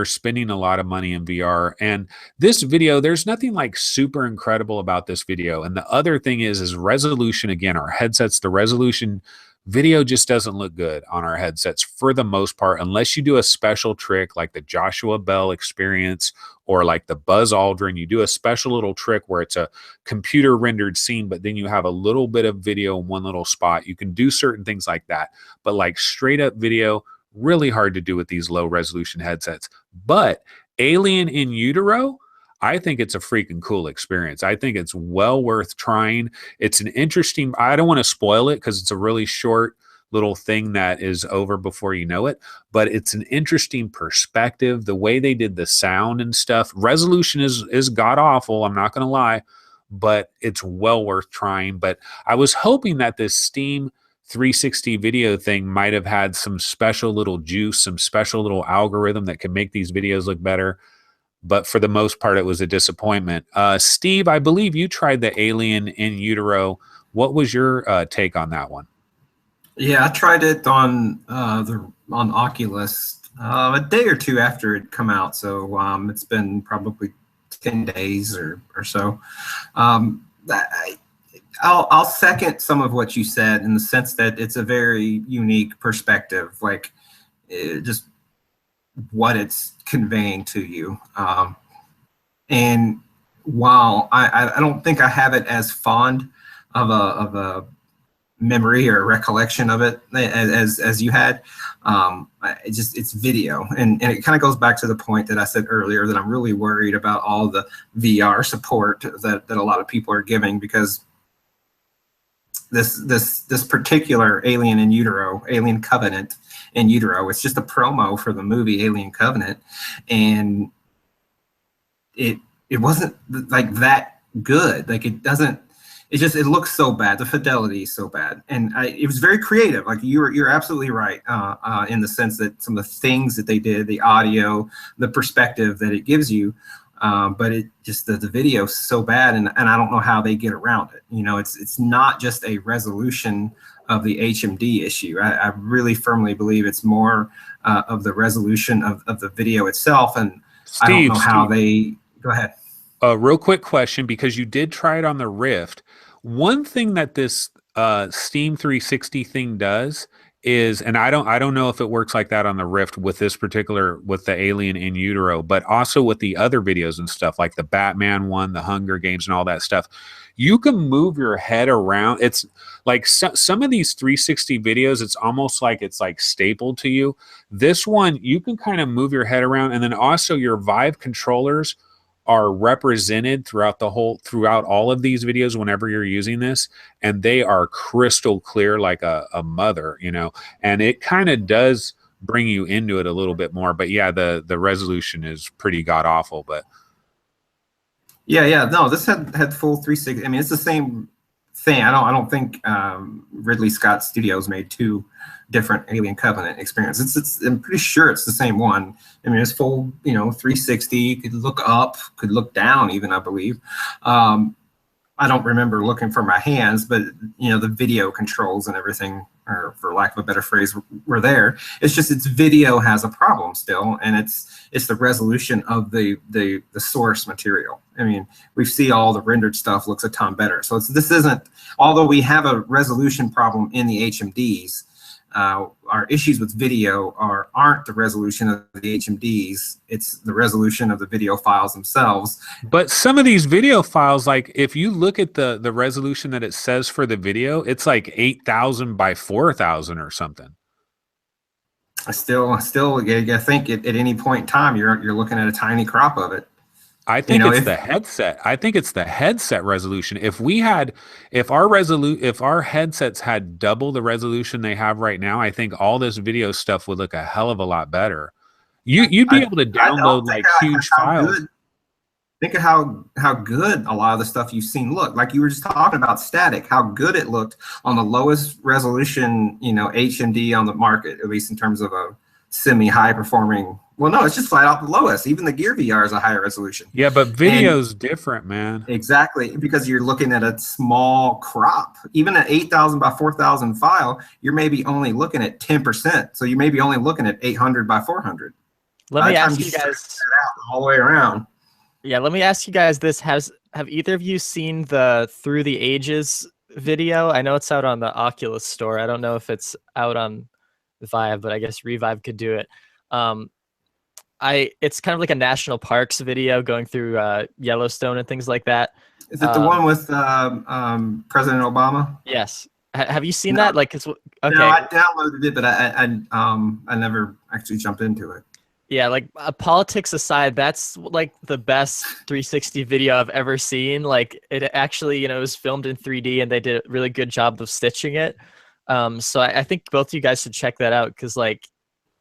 spending a lot of money in VR. And this video, there's nothing like super incredible about this video. And the other thing is resolution. Again, our headsets, the resolution video just doesn't look good on our headsets for the most part, unless you do a special trick like the Joshua Bell experience or like the Buzz Aldrin. You do a special little trick where it's a computer rendered scene, but then you have a little bit of video in one little spot. You can do certain things like that, but like straight up video, really hard to do with these low resolution headsets. But Alien in Utero, I think it's a freaking cool experience. I think it's well worth trying. It's an interesting, I don't want to spoil it because it's a really short little thing that is over before you know it, but it's an interesting perspective. The way they did the sound and stuff, resolution is god awful, I'm not going to lie, but it's well worth trying. But I was hoping that this Steam 360 video thing might have had some special little juice, some special little algorithm that could make these videos look better. But for the most part, it was a disappointment. Steve, I believe you tried the Alien in Utero. What was your take on that one? Yeah, I tried it on Oculus a day or two after it come out. So it's been probably 10 days or so. I'll second some of what you said in the sense that it's a very unique perspective, like just what it's conveying to you. And while I don't think I have it as fond of a memory or recollection of it as you had, it's video, and it kind of goes back to the point that I said earlier that I'm really worried about all the VR support that a lot of people are giving, because this particular Alien Covenant in Utero, it's just a promo for the movie Alien Covenant, and it wasn't like that good. Like it looks so bad. The fidelity is so bad, and it was very creative. Like you're absolutely right in the sense that some of the things that they did, the audio, the perspective that it gives you. But it just the video is so bad, and I don't know how they get around it. You know, it's not just a resolution of the HMD issue. I really firmly believe it's more of the resolution of the video itself, and Steve, I don't know how they go ahead. A real quick question, because you did try it on the Rift. One thing that this Steam 360 thing does is, and I don't know if it works like that on the Rift with this particular, with the Alien in Utero, but also with the other videos and stuff like the Batman one, the Hunger Games and all that stuff. You can move your head around. It's like some of these 360 videos, it's almost like it's like stapled to you. This one, you can kind of move your head around, and then also your Vive controllers are represented throughout all of these videos whenever you're using this, and they are crystal clear like a mother, you know, and it kind of does bring you into it a little bit more. But yeah, the resolution is pretty god awful. But yeah, no, this had full 360. I mean, it's the same thing. I don't think Ridley Scott Studios made two different Alien Covenant experiences. I'm pretty sure it's the same one. I mean, it's full, 360. You could look up, could look down even, I believe. I don't remember looking for my hands, but the video controls and everything, or for lack of a better phrase, were there. It's just its video has a problem still, and it's the resolution of the source material. I mean, we see all the rendered stuff looks a ton better. So this isn't, although we have a resolution problem in the HMDs, our issues with video aren't the resolution of the HMDs, it's the resolution of the video files themselves. But some of these video files, like if you look at the resolution that it says for the video, it's like 8,000 by 4,000 or something. I still think at any point in time you're looking at a tiny crop of it. I think it's the headset. I think it's the headset resolution. If our headsets had double the resolution they have right now, I think all this video stuff would look a hell of a lot better. You'd be able to download like huge files. Think of how good a lot of the stuff you've seen look. Like you were just talking about Statik, how good it looked on the lowest resolution, HMD on the market, at least in terms of a semi-high performing. Well, no, it's just flat out the lowest. Even the Gear VR is a higher resolution. Yeah, but video's different, man. Exactly, because you're looking at a small crop. Even an 8,000 by 4,000 file, you're maybe only looking at 10%. So you may be only looking at 800 by 400. Let me ask you guys all the way around. Yeah, let me ask you guys this: have either of you seen the Through the Ages video? I know it's out on the Oculus store. I don't know if it's out on Vive, but I guess Revive could do it. It's kind of like a national parks video going through Yellowstone and things like that. Is it the one with President Obama? Yes. Have you seen that? Like, it's okay. No, I downloaded it, but I never actually jumped into it. Yeah, like politics aside, that's like the best 360 video I've ever seen. Like, it actually, it was filmed in 3D, and they did a really good job of stitching it. So I think both of you guys should check that out, because like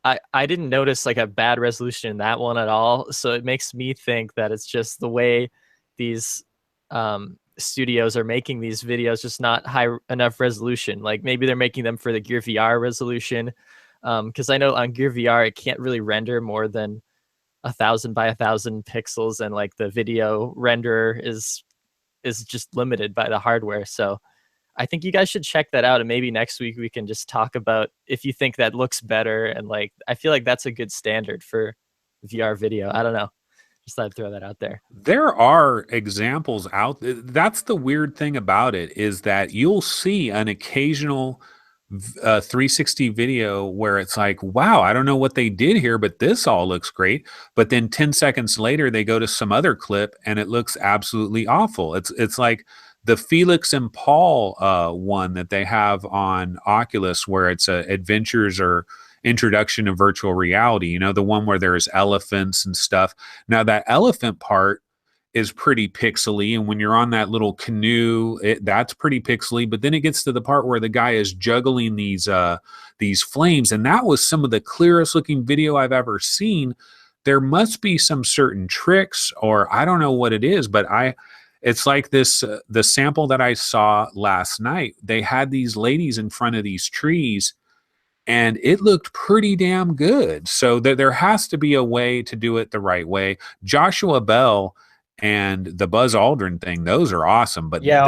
I didn't notice like a bad resolution in that one at all. So it makes me think that it's just the way these studios are making these videos, just not high enough resolution. Like maybe they're making them for the Gear VR resolution. Because I know on Gear VR it can't really render more than 1,000 by 1,000 pixels, and like the video renderer is just limited by the hardware. So I think you guys should check that out, and maybe next week we can just talk about if you think that looks better. And like I feel like that's a good standard for VR video. I don't know. Just thought I'd throw that out there. There are examples out. That's the weird thing about it, is that you'll see an occasional 360 video where it's like, wow, I don't know what they did here, but this all looks great. But then 10 seconds later, they go to some other clip and it looks absolutely awful. It's like the Felix and Paul one that they have on Oculus, where it's adventures or introduction to virtual reality, the one where there's elephants and stuff. Now that elephant part is pretty pixely, and when you're on that little canoe, that's pretty pixely. But then it gets to the part where the guy is juggling these flames, and that was some of the clearest looking video I've ever seen. There must be some certain tricks, or I don't know what it is, but it's like this the sample that I saw last night. They had these ladies in front of these trees, and it looked pretty damn good. So there has to be a way to do it the right way. Joshua Bell and the Buzz Aldrin thing, those are awesome, but yeah,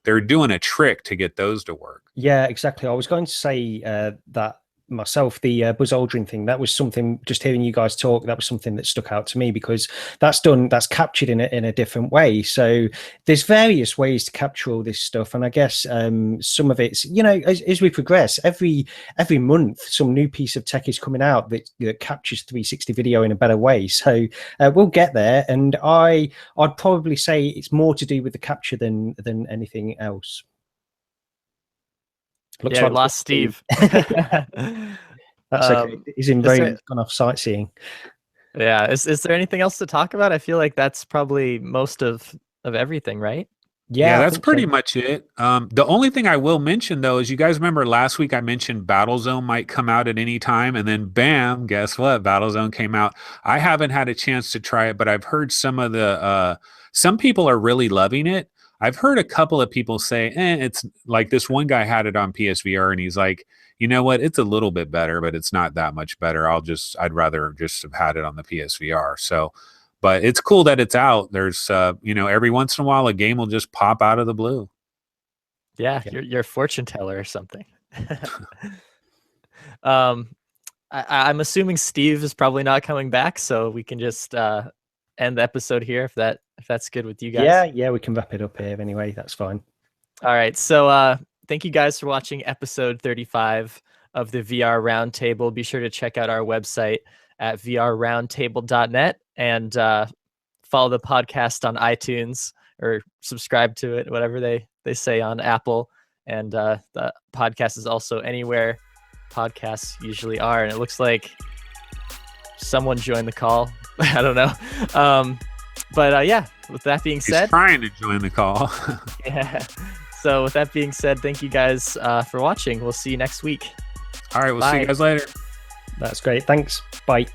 they're doing a trick to get those to work. Yeah, exactly. I was going to say that myself, the Buzz Aldrin thing, that was something, just hearing you guys talk, that was something that stuck out to me, because that's captured in a different way. So there's various ways to capture all this stuff, and I guess some of it's, as we progress, every month some new piece of tech is coming out that captures 360 video in a better way. So we'll get there, and I'd probably say it's more to do with the capture than anything else. Looks like we lost Steve. That's okay. He's in Rome, gone off sightseeing. Yeah. Is there anything else to talk about? I feel like that's probably most of everything, right? Yeah, that's pretty much it. The only thing I will mention, though, is you guys remember last week I mentioned Battlezone might come out at any time, and then bam, guess what? Battlezone came out. I haven't had a chance to try it, but I've heard some people are really loving it. I've heard a couple of people say, it's like, this one guy had it on PSVR, and he's like, you know what? It's a little bit better, but it's not that much better. I'd rather just have had it on the PSVR. So, but it's cool that it's out. There's, every once in a while, a game will just pop out of the blue. Yeah. You're a fortune teller or something. I'm assuming Steve is probably not coming back, so we can just end the episode here if that's good with you guys. Yeah, we can wrap it up here anyway. That's fine. All right. So thank you guys for watching episode 35 of the VR Roundtable. Be sure to check out our website at vrroundtable.net, and follow the podcast on iTunes, or subscribe to it, whatever they say on Apple. And the podcast is also anywhere podcasts usually are. And it looks like someone joined the call. I don't know. But yeah, with that being said, he's trying to join the call. Yeah. So with that being said, thank you guys for watching. We'll see you next week. All right. We'll see you guys later. That's great. Thanks. Bye.